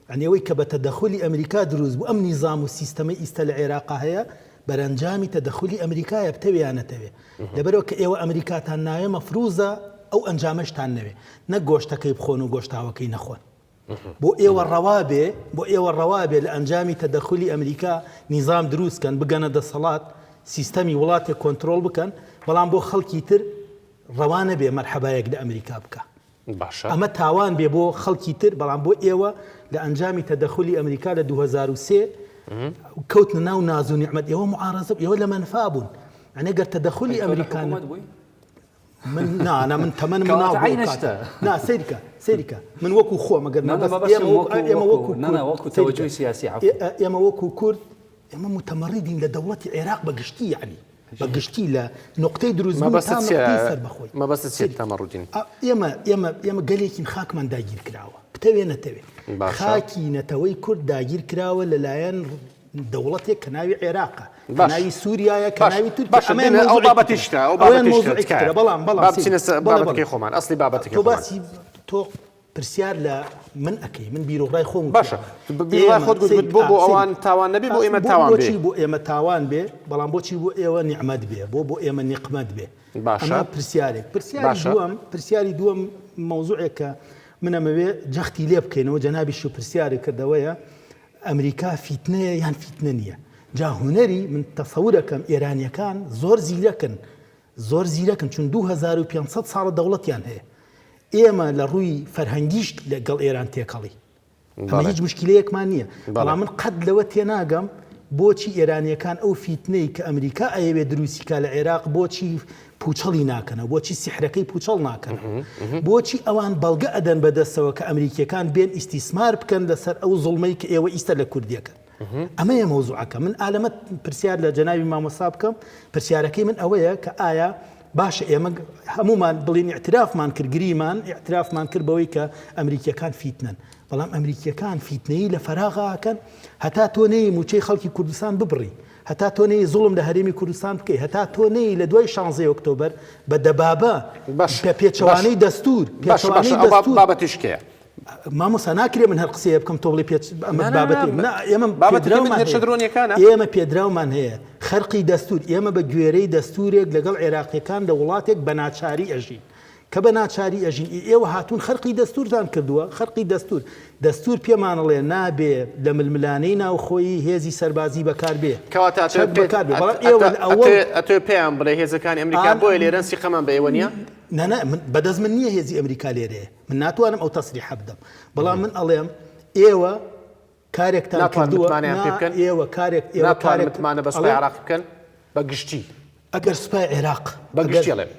[SPEAKER 3] يعني ئەوەی کە بە تەدەخلی ئەمریکا دروست بوو ئەم نیزام و سیستەمەی ئیستا لە عێراقا هەیە بەرەنجامی تەدەخلی ئەمریکایە بتەوێیانەتەوێ لەبەرەوە کە ئێوە ئەمریکاتان ناوێ مەفروزە ئەو ئەنجامەشتان نەوێ نەک گۆشتەکەی بخۆن و گۆشتاوەکەی نەخۆن بۆ ئێوە ڕەوابێ لە ئەنجامی تەدەخلی ئەمریکا نیزام دروستکەن بگەنە دەسەڵات سیستەمی وڵاتێک کۆنتترۆل بکەن بەڵام بۆ خەڵکی تر ڕەوانە بێ مەرحەبایەک لە ئەمریکا بکە ئەمە تاوان بێ بۆ خەڵکی تر بەڵام بۆ ئێوە لە ئەنجامی تەدەخلی ئەمریکا لە 2023 کەوتنە ناو ناز و نیعمەت ئێوە معارەزە ئێوە لە منفا بوون ئەگەر تەدەخلی ئەمریکان من تەمەن نا سەیرکە من وەکو خۆم ئەگەر ئێمە وەکو کورد ئێمە متەمەڕیدین لە دەوڵەتی عێراق بەگشتی یعنی بەگشتی لە نقطەی دروستبوون تا نقطەی سەربەخۆی
[SPEAKER 1] مەبەستت چییە تەمەڕودین
[SPEAKER 3] ئێمە گەلێکین خاکمان داگیر کراوە بتەوێ نەتەوێت خاکی نەتەوەی کورد داگیر کراوە لەلایەن دەوڵەتێک کە ناوی عێراقە ناوی سووریایە کە ناوی تورکیا
[SPEAKER 1] ئەو بابەتیشتە بابەتەکەی خۆمان ئەسلی بابەتەکەی
[SPEAKER 3] باسی تۆ پرسیار لە من ئەەکەی من بیرۆڕای خۆم
[SPEAKER 1] باشە خۆت بۆ ئەوان تاوان نەبی بۆ ئێمە تاوان بێ
[SPEAKER 3] بۆ ئێمە تاوان بێ بەڵام بۆچی بۆ ئێوە نیعمەت بێ بۆ ئێمە نیقمەت بێ ئەمە پرسیاری دووەم مەوزوعێک کە منەمەوێ جەختی لێ بکەینەوە جەنابی شو پرسیاری کردەوەیە ئەمریکا فیتنەیە یان فیتنە نییە جا هوەری من تەسەورەکەم ئێرانیەکان زۆر زیرەکن چون 2500 ساڵە دەوڵەتیان هەیە ئێمە لە ڕووی فەرهەنگیشت لەگەڵ ئێران تێکەڵی ئەمە هیچ مشکلەیەکمان نییە. بەڵام من قەت لەوە تێناگەم بۆچی ئێرانیەکان ئەو فیتنەی کە ئەمریکا ئەیەوێ دروستیکا لە عێراق بۆچی پوچەڵی ناکەنەوە، بۆچی سیحرەکەی پوچەڵ ناکەن، بۆچی ئەوان بەڵگە ئەدەن بەدەستەوە کە ئەمریکیەکان بێن ئیسیسمار بکەن لەسەر ئەو زوڵمەی کە ئێوە ئیستا لە کوردیەکەن. ئەمەیە مەوزوعەکە. من ئالەمە پرسیار لە جەناوی مامۆستا بکەم، پرسیارەکەی من ئەوەیە کە ئایا باشە ئێمە هەمومان بڵین ئیعترافمان کرد، گریمان ئیعترافمان کرد بەوەی کە ئەمریکیەکان فیتنن، بەڵام ئەمریکیەکان فیتنەی لە فەراغاکەن هەتا تۆ نەی موچەی خەڵکی کوردستان ببڕی، هەتا تۆ نەی زوڵم لە هەرێمی کوردستان بکەی، هەتا تۆ نەی لە دوای 16 ئۆکتۆبەر بە دەبابە پێچەوانەی دەستور
[SPEAKER 1] بابەتیشکەیە
[SPEAKER 3] مامۆستا ناکرێ من هەر قسەیە بکەم تۆ بڵێ ئێمە پێدراومان هەیە خەرقی دەستور، ئێمە بە گوێرەی دەستورێک لەگەڵ عێراقیەکان لە وڵاتێک بە ناچاری ئەژین کە بە ناچاری ئەژین. ئێوە هاتوون خەرقی دەستورتان کردووە، خەرقی دەستور پێمانەڵێ نابێ لە ململانەی ناوخۆیی هێزی سەربازی بەکار بێ.
[SPEAKER 1] ئەتۆ پێیان بڵێ هێزەکانی ئەمریکا بۆیە لێرەن سیقەمان بە ئێوە نییە؟
[SPEAKER 3] بەدەست من نییە هێزی ئەمریکا لێرەیە، من ناتوانم ئەو تەسریح بدەم، بەڵام من ئەڵێم ئێوە کارێکتان کردووە، ئێوە
[SPEAKER 1] کارێکمانە بە سوپای عێراق بکەن بە گشتی.
[SPEAKER 3] ئەگەر سوپای عێراق
[SPEAKER 1] بە گشتی ئەڵێم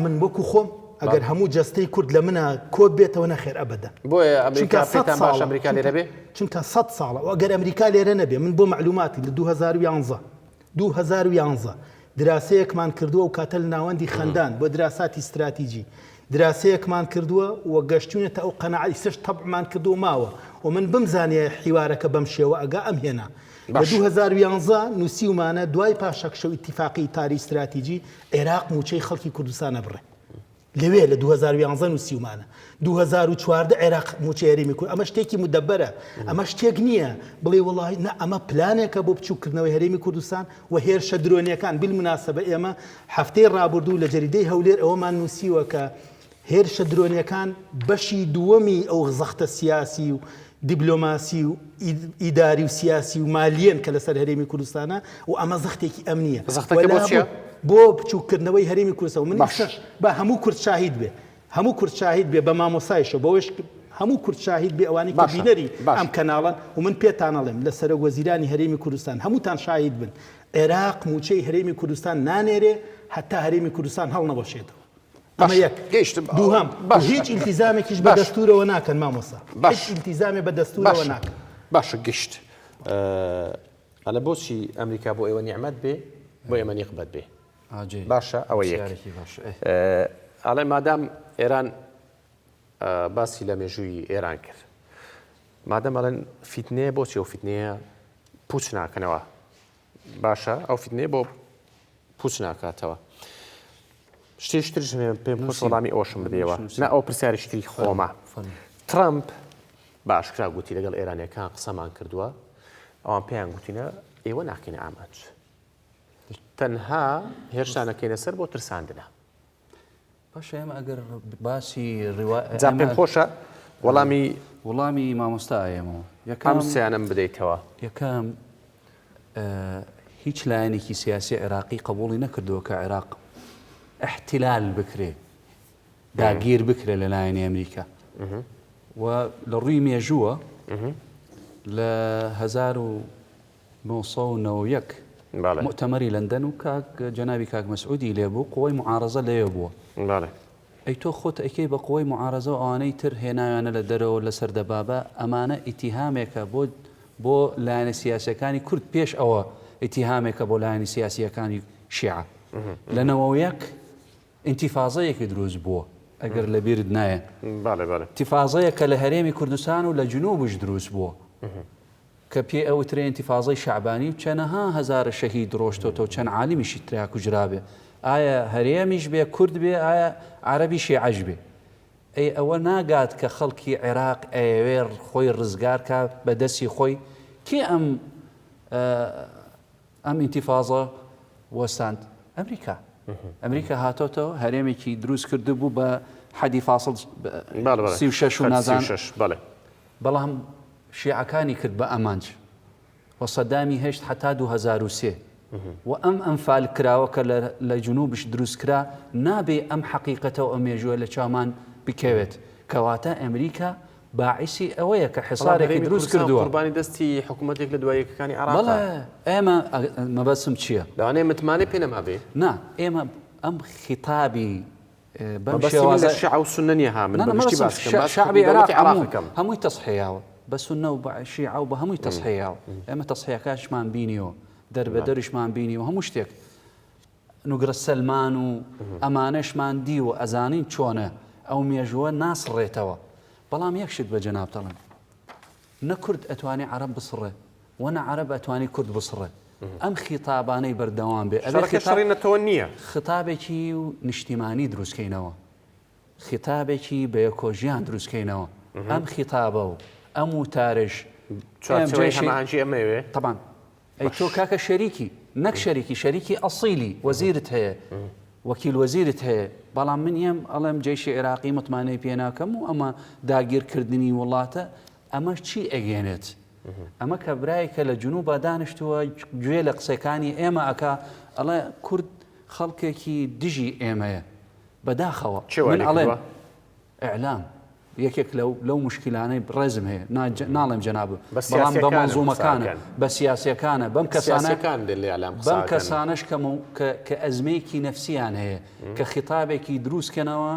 [SPEAKER 3] من وەکو خۆم ئەگەر هەموو جەستەی کورد لە منە کۆت بێتەوە نەخێر ئەبەدا.
[SPEAKER 1] بۆیە ئەمریکا پێتان باش ئەمریکا لێرە بێ؟
[SPEAKER 3] چونکە 100 ساڵە ئەگەر ئەمریکا لێرە نەبێ. من بۆ معلوماتی لە 2011 دراسەیەکمان کردووە و کاتە لە ناوەندی خەندان بۆ دراساتی استراتیژی دراسەیەکمان کردووە و گەشتونێتە ئەو قەناعەتی سەش تەبعمان کردو ماوە و من بمزانێ حیوارەکە بەم شێوە ئەگا ئەم هێنا. لە 2011 نووسیومانە دوای پاشەکشە و ئیتیفاقی تاری استراتیژی عێراق موچەی خەڵکی کوردستانە بڕێ. لەوێ لە 2011 نووسیومانە 2014 عێراق موچەی هەرێمی کورد. ئەمە شتێکی مدەبەرە، ئەمە شتێک نییە بڵێ وڵی نە ئەمە پلانێکە بۆ بچووکردنەوەی هەرێمی کوردستان و هێرشە درۆنیەکان بالمناسبە ئێمە هەفتەی ڕابردوو لە جەریدەی هەولێر ئەوەمان نووسیوە کە هێرشە درۆنیەکان بەشی دووەمی ئەو زەختە سیاسی و دیبلۆماسی و ئیداری و سیاسی و مالیەن کە لەسەر هەرێمی کوردستانە و ئەمە زەختێکی ئەمنیە بۆ بچووکردنەوەی هەرێمی کوردستان. من بە هەموو کورد شاهید بێ، هەموو کورد شاهید بێ بە مامۆسایشە بەوەش هەموو کورد شاهید بێ ئەوانی کە بینەری ئەم کەناڵن و من پێتانەڵێم لە سەرۆک وەزیرانی هەرێمی کوردستان هەمووتان شاهید بن عێراق موچەی هەرێمی کوردستان نانێرێ هەتا هەرێمی کوردستان هەڵ نەبەشێتەوە. ئەمە یەک. دووهەم هیچ ئیلتیزامێکیش بە دەستورەوە ناکەن مامۆستا، هیچ ئیلتیزامێ بە دەستورەوە ناکەن.
[SPEAKER 1] باشە گشت ئەلە بۆچی ئەمریکا بۆ ئێوە نیعمەت بێ بۆ ئێمە نیقبەت بێ؟ باشە ئەوە یەک. ئەڵێ مادام ئێران باسی لە مێژووی ئێران کرد، مادام ئەڵێن فیتنەیە بۆچی ئەو فیتنەیە پوچ ناکەنەوە؟ باشە ئەو فیتنەیە بۆ پوچ ناکاتەوە. شتێشترش پێم خۆش وەڵامی ئەوشم بدەیەوە، نە ئەو پرسیاریشتری خۆمە. ترامپ باشکرا گوتی لەگەڵ ئێرانیەکان قسەمان کردووە، ئەوان پێیان گوتینە ئێوە ناکەینە ئامانج، تەنها هێرشانەکەینە سەر بۆ ترساندنە.
[SPEAKER 2] باشە ئێمە ئەگەر باسی
[SPEAKER 1] جا پێم خۆشە
[SPEAKER 2] وەڵامی مامۆستا ئێمەوە
[SPEAKER 1] یەکەم سیانم بدەیتەوە.
[SPEAKER 2] یەکەم هیچ لایەنێکی سیاسی عێراقی قبوڵی نەکردووە کە عێراق احتلال بکرێ، داگیر بکرێ لە لایەنی ئەمریکا. و لە ڕووی مێژووە لە 1991 مؤتەمەری لەندەن و جەنابی کاک مەسعودی لێبوو قوەی معارەزە لێوە بووە. ئەی تۆ خۆت ئەیکەی بە قوەی معارەزە و ئەوانەی تر هێناویانە لە دەرەوە لەسەر دەبابە ئەمانە ئیتیهامێکە بۆ لایەنە سیاسیەکانی کورد پێش ئەوە ئیتیهامێکە بۆ لایەنی سیاسیەکانی شیعە. لە 91 ئینتیفازەیەکی دروست بووە ئەگەر لە بیرت نایە، ئینتیفازەیەکە لە هەرێمی کوردستان و لە جنوبش دروست بووە کە پێ ئەوترێ ئینتیفازەی شەعبانی و چەندەها هەزارە شەهید ڕۆشتۆتە و چەند عالیمیشی تریا کوژرابێ. ئایا هەرێمیش بێ کورد بێ، ئایا عەرەبی شیعەش بێ؟ ئەی ئەوە ناگات کە خەڵکی عێراق ئەوێ خۆی ڕزگار کا بە دەستی خۆی کێ ئەم ئینتیفازە وەستاند؟ ئەمریکا هاتۆتەوە هەرێمێکی دروست کرده بوو بە حەدی فاصل 36 و نازان، بەڵام شیعەکانی کرد بە ئەمانج و سەدامی هێشت حتا 2003 و ئەم ئەنفال کراوە کە لە جنوبش دروست کرا نابێ ئەم حەقیقەتەوە ئەم مێژووە لە چامان بکەوێت، کەواتە ئەمریکا باعثی ئەوەیە کە حسارێکی دروست کردووە.
[SPEAKER 1] قوربانی دەستی حکوومەتێک لە دواییەکانی عێراق.
[SPEAKER 2] بەڵێ ئێمە مەبەسم چییە؟
[SPEAKER 1] لەوانەیە متمانەی پێ نەمابێ.
[SPEAKER 2] نا ئێمە ئەم خیتابی
[SPEAKER 1] بەم شێوازە شیعە و سونە نیە ها من بەشتی باس کەم
[SPEAKER 2] شعبی عێراق هەمووی تەصحیحاوە بە سونە و بە شیعە و بە هەمووی تەصحیحاوە. ئێمە تەصحیحەکانشمان بینیوە دەربەدەرشمان بینیوە هەموو شتێک نوگرە سەلمان و ئەمانەشمان دیوە ئەزانین چۆنە ئەو مێژووە ناسڕێتەوە. بەڵام یەکشت بە جەناب دەڵێن نە کورد ئەتوانێ عەرەب بسڕێ وەنە عەرەب ئەتوانی کورد بسڕێ. ئەم خیتابانەی بەردەوام بێ
[SPEAKER 1] شەڕێنەتەوە نییە.
[SPEAKER 2] خیتابێکی و نیشتیمانی دروستکەینەوە، خیتابێکی بە یەکۆژیان دروستکەینەوە. ئەم خیتابە و ئەم وتارش
[SPEAKER 1] هەماهەنگی ئەمەوێ
[SPEAKER 2] طبعاً ئەی تۆ کاکە شەریکی نەک شەریکی ئەسیلی وەزیرت هەیە وەکیل وەزیرت هەیە. بەڵام من یم ئەڵێم جێشی عێراقی متمانەی پێ ناکەم و ئەمە داگیرکردنی وڵاتە ئەمە چی ئەگەێنێت؟ ئەمە کە برایکە لە جنوبە دانیشتووە گوێ لە قسەکانی ئێمە ئەکا ئەڵێ کورد خەڵکێکی دژی ئێمەیە بەداخەوە. من ئەڵێم ئەعلام یەکێک لەو مشکلانەی ڕێزم هەیە ناڵێم جەنابە بەڵام بە مەنزومەکانە بە سیاسیەکانە بەم کەسانش کە ئەزمەیەکی نەفسیان هەیە کە خیتابێکی دروستکەنەوە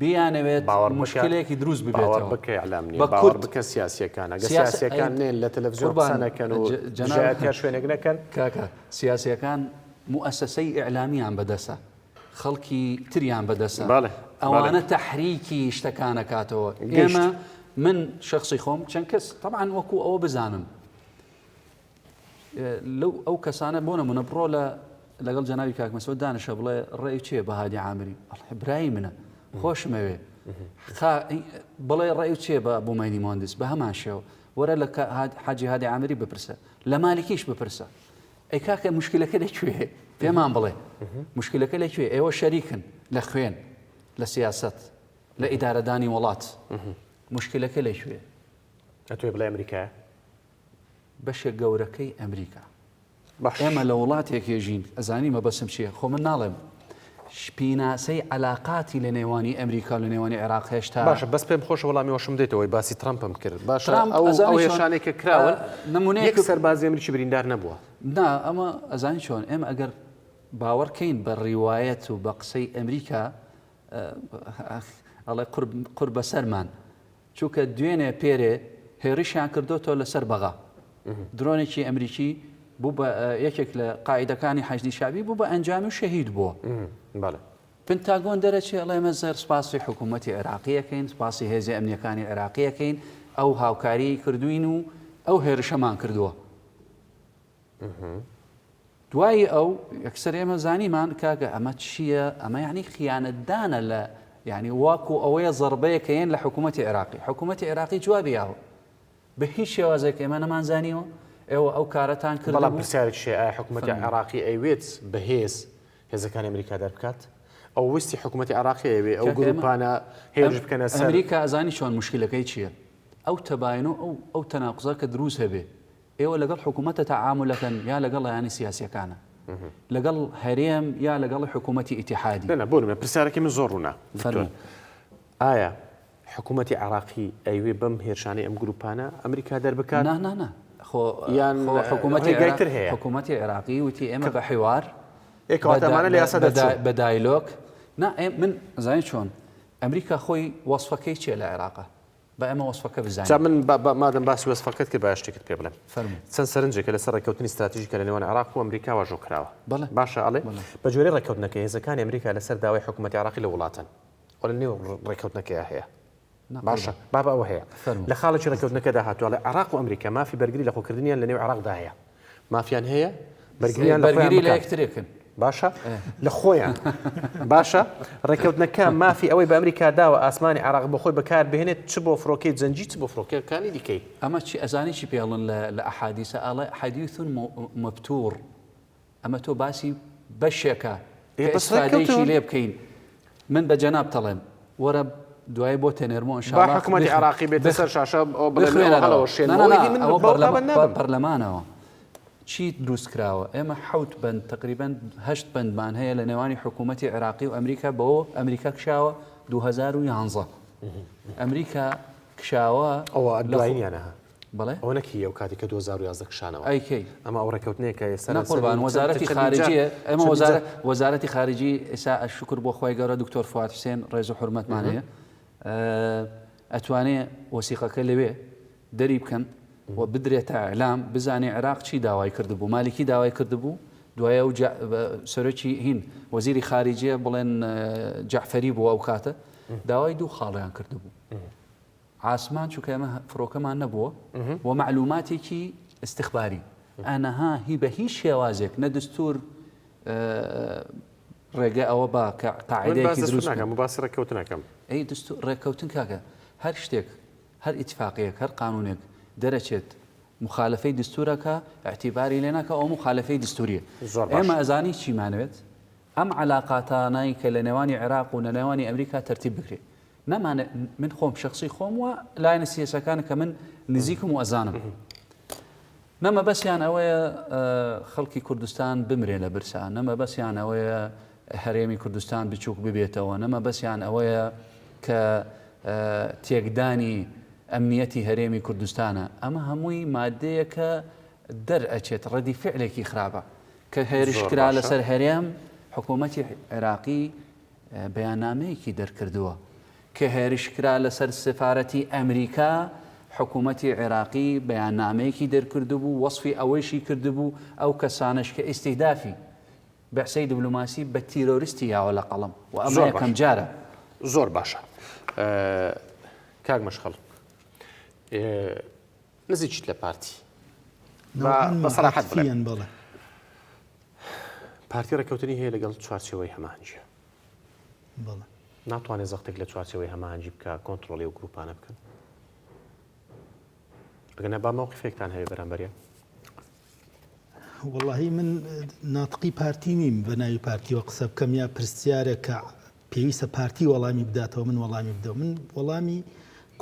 [SPEAKER 2] بیانەوێت مشکلێکی دروست ببێتەوە.
[SPEAKER 1] باوەڕ بکە سیاسیەکانە سیاسیەکان نێن لە تەلەڤیزیۆن قسەنەکەن و ژایەتیان شوێنێک نەکەن.
[SPEAKER 2] کاکە سیاسیەکان موەسسەسەی ئیعلامیان بەدەسە خەڵکی تریان بەدەسە ئەوانە تەحریکی شتەکانەکاتەوە. ئێمە من شخصی خۆم چەند کەس طبعاً وەکو ئەوە بزانم لەو ئەو کەسانە بۆ نمونە بڕۆ لەگەڵ جەنابی کاک مەسعود دانیشە بڵێ ڕێی چییە بە هادی عامری؟ برایی منە خۆشمەوێ بڵێ ڕێی چییە بە بوومەینی مهندس بە هەمان شێوە وەرە لە حاجی هادی عامری بپرسە لە مالکیش بپرسە. ئەی کاکە مشکلەکە لەکوێ؟ پێمان بڵێ مشکلەکە لەکوێ؟ ئێوە شەریکن لە خوێن لە سیاست لە ئیدارەدانی وڵات مشکلەکە لەکوێ؟
[SPEAKER 1] ئەتوێ بڵێ ئەمریکا
[SPEAKER 2] بەشێک گەورەکەی ئەمریکا. ئێمە لە وڵاتێک ژین ئەزانی مەبەسم چییە؟ خۆ من ناڵێم شپیناسەی علاقاتی لە نێوانی ئەمریکا لە نێوانی عێراق هێشتا
[SPEAKER 1] باشە بەس پێم خۆش وەڵامی وەشم دێتەوەی باسی ترامپم کرد. باشە ئەو هێشانێکە کراوە نمونەیەک سەربازی ئەمریکی بریندار نەبووە.
[SPEAKER 2] نا ئەمە ئەزانی چۆن ئێمە ئەگەر باوەڕکەین بە ڕیوایەت و بە قسەی ئەمریکا ئەڵێ قورب بەسەرمان چووکە دوێنێ پێرێ هێرشیان کردوتەوە لەسەر بەغا درۆنێکی ئەمریکی بوو بە یەکێک لە قاعیدەکانی حەشدی شابی بوو بە ئەنجامی و شەهید بووە. پنتاگۆن دەرەچێ ئەڵێ ئێمە زەر سپاسی حکوومەتی عێراقیەکەین سپاسی هێزی ئەمنیەکانی عێراقیەکەین ئەو هاوکاری کردوین و ئەو هێرشەمان کردووە. دوایی ئەو یەکسەر ئێمە زانیمان کاگە ئەمە چییە؟ ئەمە یعنی خیانەتدانە لە یعنی واکو ئەوەیە زەربەیەکەیەن لە حکوومەتی عێراقی. حکوومەتی عێراقی جوابیاوە بە هیچ شێوازێک ئێمە نەمانزانیوە ئێوە ئەو کارەتان کرد.
[SPEAKER 1] بەڵام پرسیارێک شێ ئایا حکوومەتی عێراقی ئەیوێت بەهێز هێزەکانی ئەمریکا دەربکات؟ ئەو وستی حکوومەتی عێراقی ئەوێ ئەو گروپانە هێرش بکەنە سەر
[SPEAKER 2] ئەمریکا ئەزانی چۆن مشکلەکەی چییە؟ ئەو تەباین و ئەو تەناقزە کە دروست هەبێ ئێوە لەگەڵ حکوومەتە تەعامولەکەن یا لەگەڵ لایانی سیاسیەکانە لەگەڵ هەرێم یا لەگەڵ حکوومەتی ئیتیحادی.
[SPEAKER 1] بۆنمە پرسیارێکی من زۆر ڕوونا ئایا حکوومەتی عێراقی ئەیوێ بەم هێرشانەی ئەم گروپانە ئەمریکا دەربکات؟
[SPEAKER 2] نا یان حکوومەتی عێراقی وتی ئێمە بە حیوار بە دایلۆک من زانین چۆن ئەمریکا خۆی وەسفەکەی چیە لە عێراقا بە ئەمە وەسفەکە بزانین.
[SPEAKER 1] من مادەم باسی وەسفەکەت کرد باش شتێکت پێ بڵێم چەند سەرنجێکە لەسەر ڕێککەوتنی استراتیژیکە لە نێوان عێراق و ئەمریکا واژۆ کراوە. باشە ئەڵێ بە جۆرەی ڕێککەوتنەکە هێزەکانی ئەمریکا لەسەر داوای حکوومەتی عێراقی لە وڵاتن و لە نێو ڕێککەوتنەکەیە هەیە. باشە بابا ئەوە هەیە لە خاڵێکی ڕێککەوتنەکەدا هاتووە لە عێراق و ئەمریکا مافی بەرگری لە خۆکردنیان لە نێو عێراقدا هەیە. مافیان هەیە بەرگریان
[SPEAKER 2] بەرگری لە یەکترێکن
[SPEAKER 1] باشە لە خۆیان باشە ڕێککەوتنەکە مافی ئەوەی بە ئەمریکا داوە ئاسمانی عێراق بە خۆی بەکار بهێنێت چ بۆ فڕۆکەی جەنجی چ بۆ فڕۆکەکانی دیکەی.
[SPEAKER 2] ئەمە چی ئەزانی چی پێڵن لە ئەحادیثە ئەڵێ حەدیث مەبتوور ئەمە تۆ باسی بەشێکە ئێستادەیەکی لێ بکەین. من بە جەناب دەڵێم وەرە دوای بۆ تێنێرمەوە ئینشاءالله
[SPEAKER 1] حکوومەتی عێراقی بێتە سەر شاشە
[SPEAKER 2] پەرلەمانەوە چی دروست کراوە. ئێمە 7 بند تقریبا 8 بندمان هەیە لە نێوانی حکوومەتی عێراقی و ئەمریکا بەوە ئەمریکا کشاوە 2011 ئەمریکا کشاوە
[SPEAKER 1] ئەوە دوایینیانەها
[SPEAKER 2] بڵێ
[SPEAKER 1] ئەو نەکیە و کاتی کە 2011 کشانەوە
[SPEAKER 2] ئەیکەی
[SPEAKER 1] ئەمە ئەو ڕێکەوتنەیە کە ئێستا
[SPEAKER 2] قوربان وەزارەتی خارجیە ئەمە وەزارەتی خارجی ئێستا شکر بۆ خۆی گەورە دکتۆر فواد حوسێن ڕێز و حورمەتمانەیە ئەتوانێ وەسیقەکە لەوێ دەری بکەن و بدرێتە ئەعلام بزانێ عێراق چی داوای کردبوو مالکی داوای کردبوو دوایە و سەرۆکی هین وەزیری خارجیە بڵێن جعفەری بوو ئەو کاتە داوای دوو خاڵیان کردبوو عاسمان چونکە ئێمە فڕۆکەمان نەبووە و معلوماتێکی استخباری ئەنەها هی بە هیچ شێوازێک نە دستور ڕێگە ئەوە بە قاعدەیەکی دروست
[SPEAKER 1] باسی ڕێکەوتنەکەم
[SPEAKER 2] ئەی ڕێککەوتن کاکە هەر شتێک هەر ئیتفاقیەک هەر قانونێک دەرەچێت مخالفەی دستورەکە اعتیباری لێ ناکە ئەو مخالفەی دستوریە ئێمە ئەزانی چیمانوێت ئەم علاقاتانەی کە لە نێوانی عێراق و لە نێوانی ئەمریکا تەرتیب بکرێت نەمانە من خۆم شخصی خۆم وە لایەنە سیاسەکان کە من نزیکم و ئەزانم نەمە بەسییان ئەوەیە خەڵکی کوردستان بمرێ لە برسان نەمە بەسییان ئەوەیە هەرێمی کوردستان بچووک ببێتەوە نەمە بەسییان ئەوەیە کە تێکدانی ئەمنیەتی هەرێمی کوردستانە ئەمە هەمووی مادەیە کە دەرئەچێت ڕەدی فعلێکی خراپە کە هێرشکرا لەسەر هەرێم حکوومەتی عێراقی بەیاننامەیەکی دەرکردووە کە هێرشکرا لەسەر سفارەتی ئەمریکا حکوومەتی عێراقی بەیاننامەیەکی دەرکردبوو وەصفی ئەوەیشی کردبوو ئەو کەسانش کە ئیسیدافی بەحسەی دیبلۆماسی بە تیرۆریستی یاوە لە قەڵم و ئەمە یەکەم جارە
[SPEAKER 1] زۆر باشە کاک مەشخەڵ نزیکیت لە پارتی بەسەراحەت
[SPEAKER 3] بڵێ
[SPEAKER 1] پارتی ڕێکەوتنی هەیە لەگەڵ چوارچێوەی هەماهەنگیە
[SPEAKER 3] بڵێ
[SPEAKER 1] ناتوانێت زەختێک لە چوارچێوەی هەماهەنگی بکە کۆنتڕۆڵی و گروپانە بکەن ئەگەر نەبا مەوقیفێکتان هەیە بەرامبەریان
[SPEAKER 3] واللهی من ناتقی پارتی نیم بە ناوی پارتی وە قسە بکەم یا پرسیارە کە پێویستە پارتی وەڵامی بداتەوە من وەڵامی بدەم من وەڵامی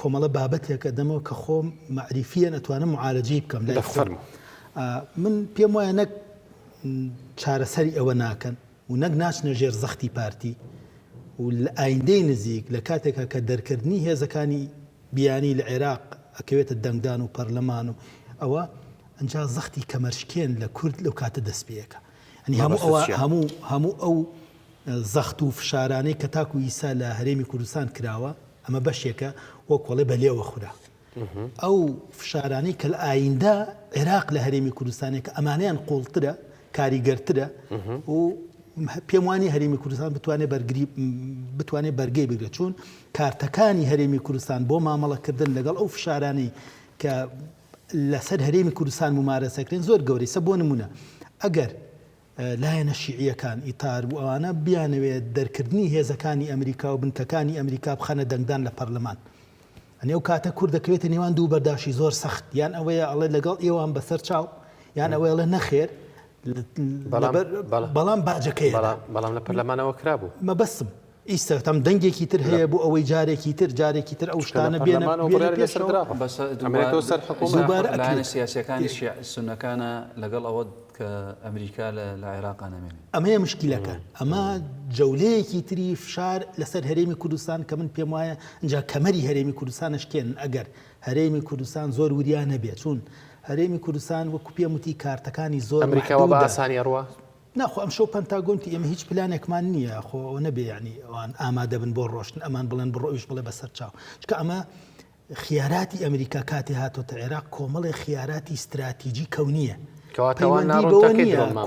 [SPEAKER 3] کۆمەڵە بابەتێکە دەمەوە کە خۆم معریفیە نەتوانم معالەجەی بکەم لای خۆم من پێم وایە نەک چارەسەری ئەوە ناکەن و نەک ناچنە ژێر زەختی پارتی و لە ئایندەی نزیک لە کاتێکە کە دەرکردنی هێزەکانی بیانی لە عێراق ئەکەوێتە دەنگدان و پەرلەمان و ئەوە ئەنجا زەختی کەمەرشکێن لە کورد لەو کاتە دەستپێیەکە ئەنی هەموو ئەو زەخت و فشارانەی کە تاکو ئیسا لە هەرێمی کوردستان کراوە ئەمە بەشێکە وەک وەڵێ بەلێوە خورا ئەو فشارانەی کە لە ئایندا عێراق لە هەرێمی کوردستانێکە ئەمانیان قوڵترە کاریگەرترە و پێم وانی هەرێمی کوردستان بتوانێت بەرگەی بگرێت چون کارتەکانی هەرێمی کوردستان بۆ مامەڵەکردن لەگەڵ ئەو فشارانەی کە لەسەر هەرێمی کوردستان ممارەسەکرێن زۆر گەورەی سە بۆ نمونە ئەگەر لایەنە شیعیەکان ئیتار و ئەوانە بیانەوێت دەرکردنی هێزەکانی ئەمریکا و بنکەکانی ئەمریکا بخەنە دەنگدان لە پەرلەمان ئەنێ ئەو کاتە کورد دەکەوێتە نێوان دوو بەرداشی زۆر سەخت یان ئەوەیە ئەڵێ لەگەڵ ئێوان بەسەر چاو یان ئەوەیە نەخێر بەڵام باجەکەی
[SPEAKER 1] بەڵام لە پەرلەمانەوە کرابوو
[SPEAKER 3] مەبەستم ئیستا تەم دەنگێکی تر هەیە بۆ ئەوەی جارێکی تر ئەو شتانە بێنە
[SPEAKER 2] لایەنە سیاسیەکانی سونەکانە لەگەڵ ئەوە کە ئەمریکا لە عێراق نامێنێت
[SPEAKER 3] ئەمەیە مشکلەکە ئەمە جەولەیەکی تری فشار لەسەر هەرێمی کوردستان کە من پێم وایە اینجا کەمەری هەرێمی کوردستانشکێن ئەگەر هەرێمی کوردستان زۆر وریان نەبێت چون هەرێمی کوردستان وەکو پێم وتی کارتەکانی زۆر
[SPEAKER 1] ئەمریکاوە بە ئاسانی ڕوە
[SPEAKER 3] ناخۆ ئەم شەو پەنتاگۆنتی ئێمە هیچ پلانێکمان نییە خۆ نەبێ ینی ئەوان ئامادە بن بۆ ڕۆشتن ئەمان بڵێن بڕۆیش بڵێ بەسەر چاو چکە ئەمە خیاراتی ئەمریکا کاتی هاتۆتە عێراق کۆمەڵی خیاراتی استراتیجی کەونیە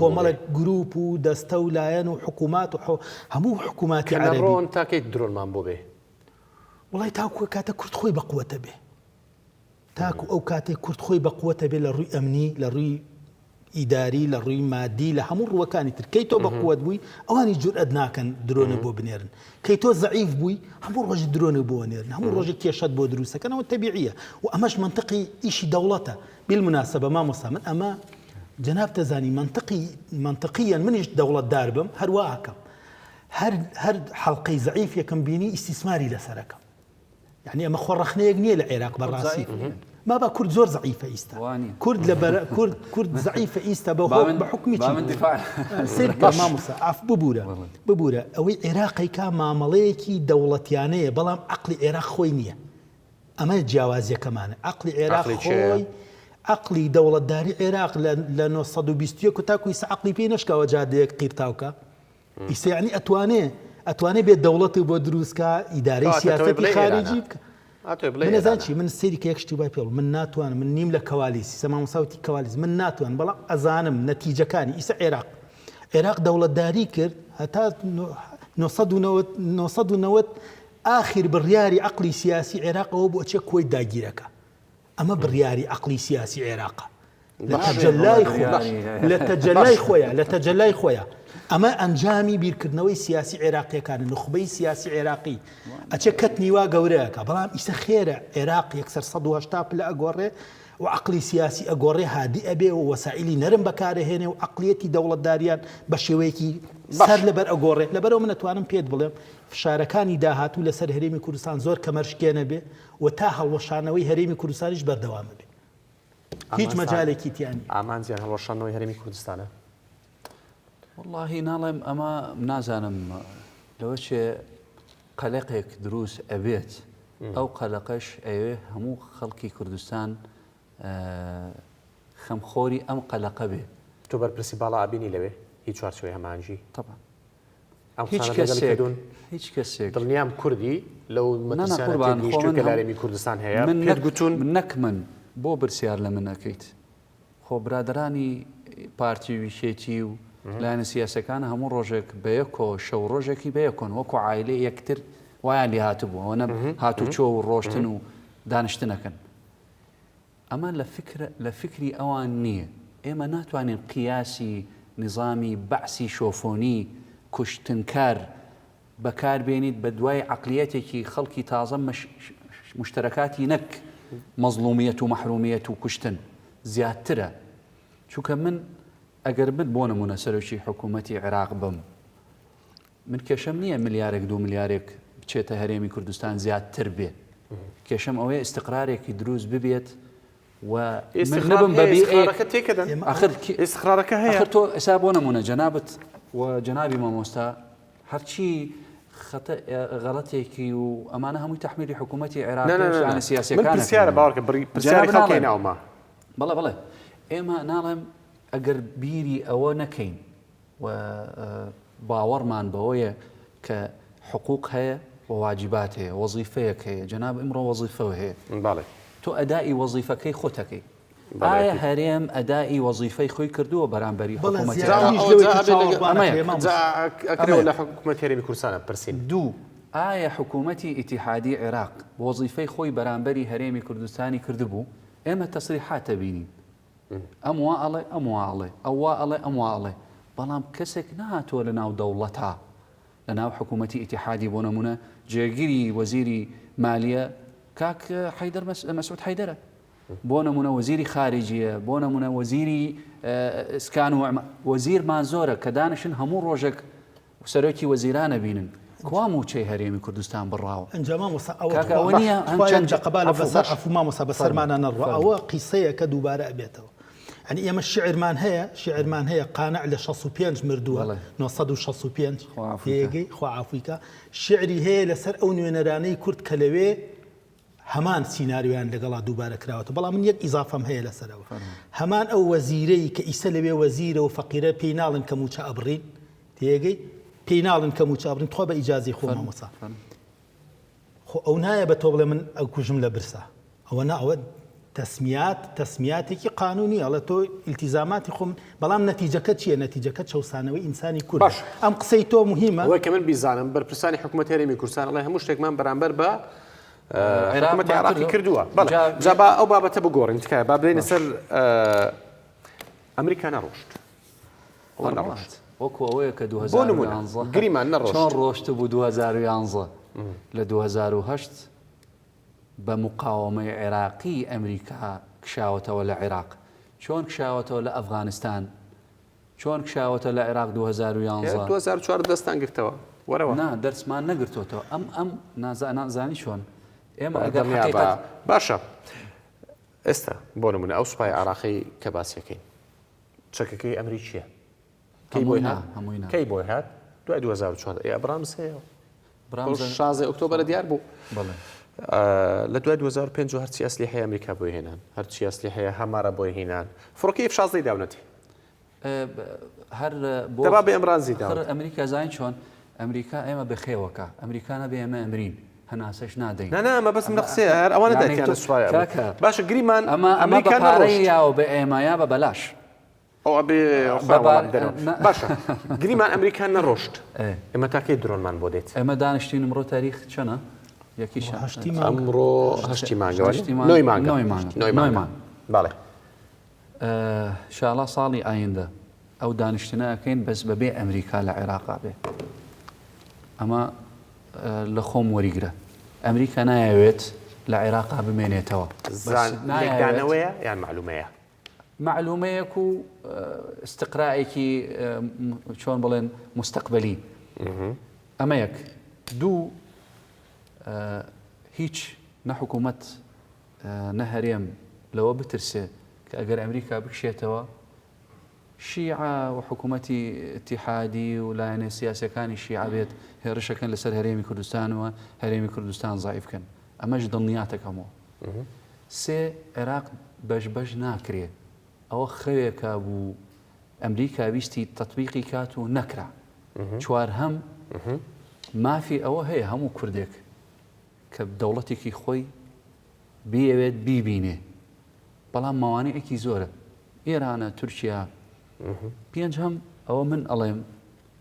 [SPEAKER 3] کۆمەڵێک گروپ و دەستە و لایەن و حکوومات و هەموو حکووماتی
[SPEAKER 1] عەرەبی تاکەی درۆنمان بۆ بێ
[SPEAKER 3] وڵای تاکو کاتە کورد خۆی بەقوەتە بێ تاکو ئەو کاتێک کورد خۆی بەقوەتە بێ لە ڕووی ئەمنی لە ڕووی ئیداری لە ڕووی مادی لە هەموو ڕووەکانی تر کەی تۆ بەقوەت بووی ئەوانی جورئەت ناکەن درۆنە بۆ بنێرن کەی تۆ زەعیف بووی هەموو ڕۆژی درۆنە بۆ نێرن هەموو ڕۆژێک کێشەت بۆ دروستەکەنەوە تەبیعیە و ئەمەش منطقی ئیشی دەوڵەتە بالمناسبە مامۆستا من ئەمە جەناب تەزانی منطقیەن منیش دەوڵەتدار بم هەروەهاکەم هەر حەڵقەی زەعیف یەکەم بینی ئیستیسماری لەسەرەکەم یعنی ئەمە خۆڕەخنەیەک نییە لە عێراق بەڕاستی ما با کورد زۆر زەعیفە ئیستا کورد زەعیفە ئیستا بە حکمی سیرکە مامۆستا ئاف ببوورە ئەوەی عێراقی کا مامەڵەیەکی دەوڵەتیانەیە بەڵام عەقڵی عێراق خۆی نییە ئەمە جیاوازیەکەمانە عقلی عێراق
[SPEAKER 1] عقلی
[SPEAKER 3] خۆی عقلی دەوڵەتداری عێراق لە 1920 تاکو ئیسا عقلی پێی نشکاوە جادەیەک قیرتاوکە ئیسا یعنی ئەتوانێ بێت دەوڵەت بۆ دروستکە ئیدارەی سیاسەتی خارجی بکە. من نەزان چی من سێری کە یەکشتی بای پێڵ من ناتوانم من نیم لە کەوالیسی سەمامۆساوتی کەوالیز من ناتوان بەڵام ئەزانم نەتیجەکانی ئیسا عێراق دەوڵەتداری کرد هەتا 1990 آخر بڕیاری عقلی سیاسی عێراقەوە بۆ چێ کۆی داگیرەکە ئەمە بڕیاری عقلی سیاسی عێراقە لە تەجەلای خۆیە ئەمە ئەنجامی بیرکردنەوەی سیاسی عێراقیەکانە نخبەی سیاسی عێراقی ئەچێ کەت نیوا گەورەیەکە بەڵام ئیسە خێرە عێراق 180 پلە ئەگۆڕێ و عقلی سیاسی ئەگۆڕێ هادی ئەبێ و وەسائلی نەرم بەکارهێنێ و عقلیەتی دەوڵەتداریان بە شێوەیەکی سەر لەبەر ئەگۆڕێ لەبەرەوە من نەتوانم پێت بڵێم فشارەکانی داهاتوو لەسەر هەرێمی کوردستان زۆر کەمەرشکێنە بێ و تا هەڵوەشانەوەی هەرێمی کوردستانیش بەردەوامە بێ هیچ مەجالێکی تیانی
[SPEAKER 1] ئامانجیان هەڵوەشانەوەی هەرێمی کوردستانە
[SPEAKER 2] واللهی ناڵێم ئەمە نازانم لەوە چێ قەلەقێک دروست ئەبێت ئەو قەلەقەش ئەوێ هەموو خەڵکی کوردستان خەمخۆری ئەم قەلەقە بێ
[SPEAKER 1] تۆ بەرپرسی باڵا ئابینی لەوێ هیچ چوارچێوەی هەمانجی
[SPEAKER 2] طبعا
[SPEAKER 1] هیچ کەسێک دڵنیام کوردی لەو مەترسیانەتی کە لارێمی کوردستان هەیە پێت گوتون
[SPEAKER 2] نەک من بۆ برسیار لە من ئەەکەیت خۆ برادرانی پارتی ویشێتی و لایەنە سیاسەکان هەموو ڕۆژێک بەیەکۆ شەو ڕۆژێکی بەیەکۆن وەکو عایلێ یەکتر وایان لێ هاتبوو ئەوە هاتوچۆ و ڕۆشتن و دانیشتنەکەن ئەمە لە فکری ئەوان نییە ئێمە ناتوانین قیاسی نظامی بەعسی شۆفۆنی کوشتنکار بەکاربێنیت بە دوای عقلیەتێکی خەڵکی تازە مشتەرەکاتی نەک مەزلومیەت و مەحرومیەت و کوشتن زیاترە چونکە من ئەگەر بۆ نمونە سەرۆکی حکوومەتی عێراق بم من کێشەم نییە ملیارێک 2 ملیارێک بچێتە هەرێمی کوردستان زیاتر بێ کێشەم ئەوەیە استقرارێکی دروست ببێت و نبم بەبی
[SPEAKER 1] ئێستقرارەکە هەیە
[SPEAKER 2] تۆ ئێسا بۆ نمونە جەنابەت و جەنابی مامۆستا هەرچی غەڵەتێکی و ئەمانە هەمووی تەحمیلی حکوومەتی عێراق سیاسیەکان
[SPEAKER 1] پرسیارە باوەڕکە پرسیاری خەڵکی ناوما
[SPEAKER 2] بەڵێ ئێمە ناڵێم ئەگەر بیری ئەوە نەکەین و باوەڕمان بەوەیە کە حقوق هەیە و واجبات هەیە وەزیفەیەک هەیە جەناب ئمڕۆ وەزیفەوە هەیە تۆ ئەدای وەزیفەکەی خۆتەکەی ئایا هەرێم ئەدای وەزیفەی خۆی کردووە بەرامبەری حکوومەتی
[SPEAKER 1] لە حکوومەت هەرێمی کوردستانە پرسین
[SPEAKER 2] دوو ئایا حکوومەتی ئیتیحادی عێراق وەزیفەی خۆی بەرامبەری هەرێمی کوردستانی کردبوو ئێمە تەسریحاتە بینین ئەم وا ئەڵێ ئەم وا ئەڵێ ئەو وا ئەڵێ ئەم وا ئەڵێ بەڵام کەسێک نهاتووە لە ناو دەوڵەتە لە ناو حکوومەتی ئیتیحادی بۆ نمونە جێگیری وەزیری مالیە کاک حەیدەر مەسعود حەیدەرە بۆ نمونە وەزیری خارجیە بۆ نمونە وەزیری ئسکان و وەزیرمان زۆرە کە دانیشن هەموو ڕۆژێک سەرۆکی وەزیرانە بینن کوا موچەی هەرێمی کوردستان بڕاوە
[SPEAKER 3] ئەوە نییە چەند قەبالە بەسەر ئەفومامۆسا بەسەرمانە نەڕوە ئەوە قیسەیە کە دووبارە ئەبێتەوە ئەنی ئێمە شعرمان هەیە قانع لە 65 مردووە 1965 هێگەی خواعافیکە شعری هەیە لەسەر ئەو نوێنەرانەی کورد کە لەوێ هەمان سیناریویان لەگەڵا دووبارە کراوەتە بەڵام من یەک ئیزافەم هەیە لەسەرەوە هەمان ئەو وەزیرەی کە ئیسە لەوێ وەزیرە و فەقیرە پێی ناڵن کە موچە ئەبڕین تێگەی پێی ناڵن کە موچە ئەبڕین تۆ بە ئیجازی خۆ مامۆستا خۆ ئەو نایە بە تۆ بڵێ من ئەو کوژم لە برسە ئەوە ئەوە تەسمیاتێکی قانونی ئەڵە تۆ ئیلتیزاماتی خۆم بەڵام نەتیجەکە چییە نەتیجەکە چەسانەوەی ئینسانی کورد ئەم قسەی تۆ مهمە
[SPEAKER 1] وەی کە من بیزانم بەرپرسانی حکوومەت هەرێمی کوردستان ئەڵێ هەموو شتێکمان بەرامبەر بە حکوومەتی عێراقی کردووە جا با ئەو بابەتە بگۆڕین تکایە با بدەینە سەر ئەمریکا نەڕۆشت
[SPEAKER 2] وەکو ئەوەیە کە 2011
[SPEAKER 1] گریمان نەڕۆشت
[SPEAKER 2] چۆن ڕۆشت بوو 2011 لە 2008 بە مقاومەی عێراقی ئەمریکا کشاوەتەوە لە عێراق چۆن کشاوەتەوە لە ئەفغانستان چۆن کشاوەتە لە عێراق 2011
[SPEAKER 1] 2004 دەستان گرتەوە وەرەوە
[SPEAKER 2] نا دەرسمان نەگرتوتەوە ئەم نازانی چۆن ئێمە ئەگەر حقیقەت
[SPEAKER 1] باشە ئێستا بۆ نمونە ئەو سوپای عێراقی کە باسیەکەین چەکەکەی ئەمریکیە کەی بۆی هات دوای 2004 ئەبرامس هەیە 16 ئۆکتۆبەر دیار بوو لە دوای 2005 هەرچی ئەسلیحەیە ئەمریکا بۆی هێنان هەرچی ئەسلیحەیە هەمارە بۆی هێنان فڕۆکەی F-16 داونەتی
[SPEAKER 2] هەر
[SPEAKER 1] دەبا بە ئەمرازی داون
[SPEAKER 2] ئەمریکا زین چۆن ئەمریکا ئێمە بەخێوەکە ئەمریکانە بێ ئەمە ئەمرین هەناسەش نادەین
[SPEAKER 1] نامە بەسم لە قسێ هەر ئەوانە دەتیانە سوایە باشە گریمان
[SPEAKER 2] ئەمریکا نەڕۆشت یاوە بە ئێمایا بە بەلاش
[SPEAKER 1] ئەو باشە گریمان ئەمریکا نەڕۆشت ئێمە تاکەی درۆنمان بۆ دێت
[SPEAKER 2] ئێمە دانیشتین ئەمڕۆ تاریخ چەنە یەکیش
[SPEAKER 1] ئەمڕۆ هەشتی مانگەوە باڵێ
[SPEAKER 2] شاڵا ساڵی ئایندە ئەو دانیشتنەکەین بەس بەبێ ئەمریکا لە عێراقا بێ ئەمە لە خۆم وەریگرە ئەمریکا نایەوێت لە عێراقا بمێنێتەوە
[SPEAKER 1] نایەوەیە یان معلومەیە
[SPEAKER 2] معلومەیەک و استقرائێکی چۆن بڵێن مستەقبەلی ئەمە یەک دوو هیچ نەحکوومەت نەهەرێم لەوە بترسێ کە ئەگەر ئەمریکا بکشێتەوە شیعە و حکوومەتی اتحادی و لایەنە سیاسەکانی شیعە بێت هێرشەکەن لەسەر هەرێمی کوردستانەوە هەرێمی کوردستان زایفکەن ئەمەش دڵنیاتەکەمەوە سێ عێراق بەش ناکرێت ئەوە خەوێکە بوو ئەمریکا ویستی تەطبیقی کات و نەکرا چوار هەم مافی ئەوە هەیە هەموو کوردێک کە دەوڵەتێکی خۆی بێوێت بیبینێ بەڵام ماوانەیەکی زۆرە ئێرانە تورکیا پێنج هەم ئەوە من ئەڵێم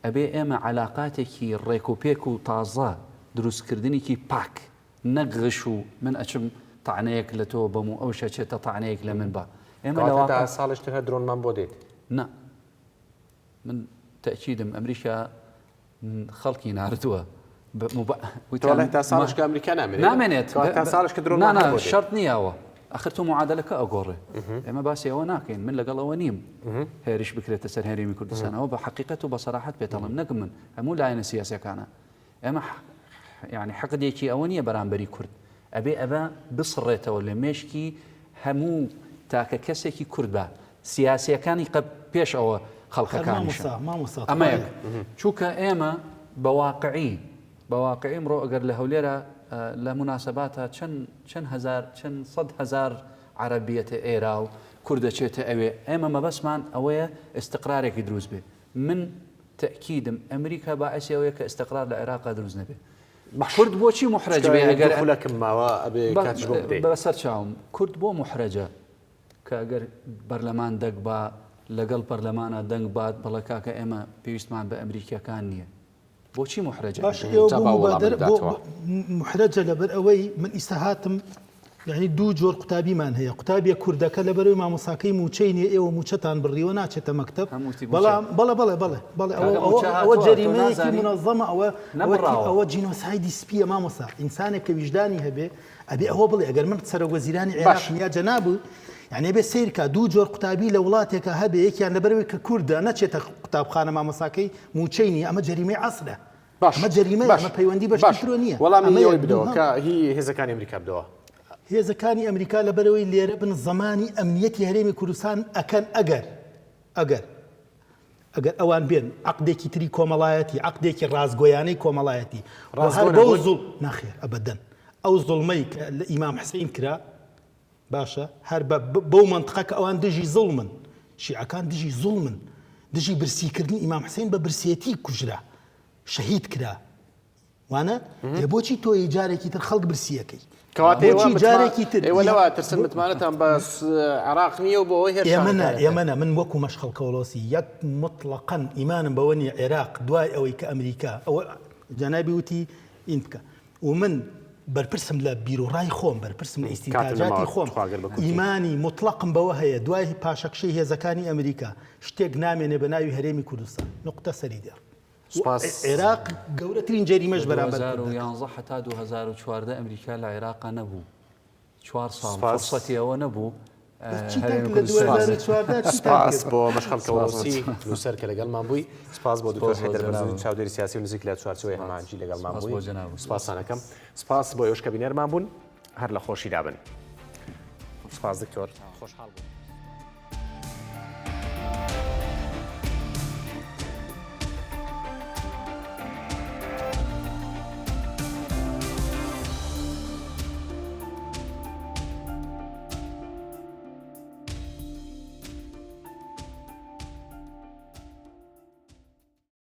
[SPEAKER 2] ئەبێ ئێمە علااقاتێکی ڕێکوپێک و تازە دروستکردنێکی پاک نەگغش و من ئەچم تاانەیەک لە تۆ بەم و ئەو شەچێتە تاانەیەک لە من بە
[SPEAKER 1] ئێمە ساڵشتر هە درۆنمان بۆ دێت
[SPEAKER 2] نا من تەکیدم ئەمریکا خەڵکی ناردووە
[SPEAKER 1] تا ساڵش کە ئەمریکا
[SPEAKER 2] نامێنێت
[SPEAKER 1] تا ساڵش کە درۆن
[SPEAKER 2] شەرت نییەوە ئەخر تۆ معادلەکە ئەگۆڕێ ئێمە باسی ئەوە ناکەین من لەگەڵ ئەوە نیم هێرش بکرێتە سەر هەرێمی کوردستانەوە بە حقیقەت و بە سەراحەت پێتەڵم نەک من هەموو لایەنە سیاسەکانە ئێمە یعنی حەقدێکی ئەوە نییە بەرامبەری کورد ئەبێ بسڕێتەوە لە مێشکی هەموو تاکە کەسێکی کورد بە سیاسیەکانی پێش ئەوە خەڵکەکانیشە ئەمە یەک چووکە ئێمە بەواقعی ئمڕۆ ئەگەر لە هەولێرە لە مناسباتە چەند سەد هەزار عەرەبیەتە ئێرا و کوردەچێتە ئەوێ ئێمە مەبەسمان ئەوەیە ئیستقرارێکی دروست بێ من تەکیدم ئەمریکا باعثی ئەوەیە کە ئیستقرار لە عێراقا دروست نەبێ کورد بۆچی محرەج بێ ئەگەر
[SPEAKER 1] خولەکم ماوە ئەبێ کاتش بۆ بدەیت
[SPEAKER 2] بەسەر چاوم کورد بۆ محرەجە کە ئەگەر بەرلەمان دەنگ با لەگەڵ پەرلەمانە دەنگ بات بەڵێ کاکە ئێمە پێویستمان بە ئەمریکیەکان نییە بۆچی محرەجە
[SPEAKER 3] محرەجە لەبەر ئەوەی من ئیساهاتم یعنی دوو جۆر قوتابیمان هەیە قوتابیە کوردەکە لەبەرەوەی مامۆساکەی موچەی نیە ئێوە موچەتان بڕیوە ناچێتە مەکتەب بەڵام بەڵێ ئەوە جەریمەیەکی منەظەمە ئەوە جینۆسایدی سپیە مامۆسا ئینسانێک کە ویژدانی هەبێ ئەبێ ئەوە بڵێ ئەگەر من سەرۆکوەزیرانی عێراق یا جەنابوو یعنی بێ سیرکە دوو جۆر قوتابی لە وڵاتێکە هەبێ یەکیان لەبەرەوەی کە کووردە نەچێتە قوتابخانە مامۆساکەی موچەی نیە ئەمە جەریمەی عەسرە ئەمە جەریمەیە ئەمە پەیوەندی بەشترۆ نییە
[SPEAKER 1] وەڵامی ئەوەی بدەوە کە هی هێزەکانی ئەمریکا بدەوە
[SPEAKER 3] هێزەکانی ئەمریکا لەبەرەوەی لێرە بن زمانی ئەمنیەتی هەرێمی کوردستان ئەکەن ئەگەر ئەوان بێن عەقدێکی تری کۆمەڵایەتی عەقدێکی ڕازگۆیانەی کۆمەڵایەتی بەو زوڵ ناخێر ئەبەدەن ئەو زوڵمەی کە لە ئیمام حوسێن کرا باشە هەر بەو منطقە کە ئەوان دژی زوڵمن شیعەکان دژی زوڵمن دژی برسیکردنی ئیمام حوسێن بە برسێتی کوژرا شەهید کرا وانە بۆچی تۆی جارێکی تر خەڵک برسیەکەی
[SPEAKER 1] کەواتەوە جارێکی تر ئێوەلەوە ترسن متمانەتان بە عێراق نییە و بۆ ئەوەی
[SPEAKER 3] ئێمەە من وەکو مەشخەڵ کەوڵۆسی یەک مطلقاً ئیمانم بەوە نیە عێراق دوای ئەوەی کە ئەمریکا ئەوە جەنابی وتی ئین بکە و من بەرپرسم لە بیرۆڕای خۆم بەرپرسم لە ئیستینتاجاتی خۆم ئیمانی مطلقم بەوە هەیە دوای پاشەکشەی هێزەکانی ئەمریکا شتێک نامێنێ بە ناوی هەرێمی کوردستان نقطە سەری دێ عێراق گەورەترین جەریمەش بەرامبەر
[SPEAKER 2] 2011 حتا 2014 ئەمریکا لە عێراقا نەبوو 4 ساڵ فرسەتی ئەوە نەبوو
[SPEAKER 1] سپاس بۆ مەشخەڵ کەوڵۆسی لوسەر کە لەگەڵمان بووی سپاس بۆ دوکتۆر حەیدەر بەرزانی چاودێری سیاسی و نزیک لە چوارچێوەی هەماهەنگی لەگەڵمان بووی سپاسانەکەم سپاس بۆ ئێوەش کە بینەرمان بوون هەر لە خۆشی دابن سپاس دکتۆر خۆشحاڵ بوو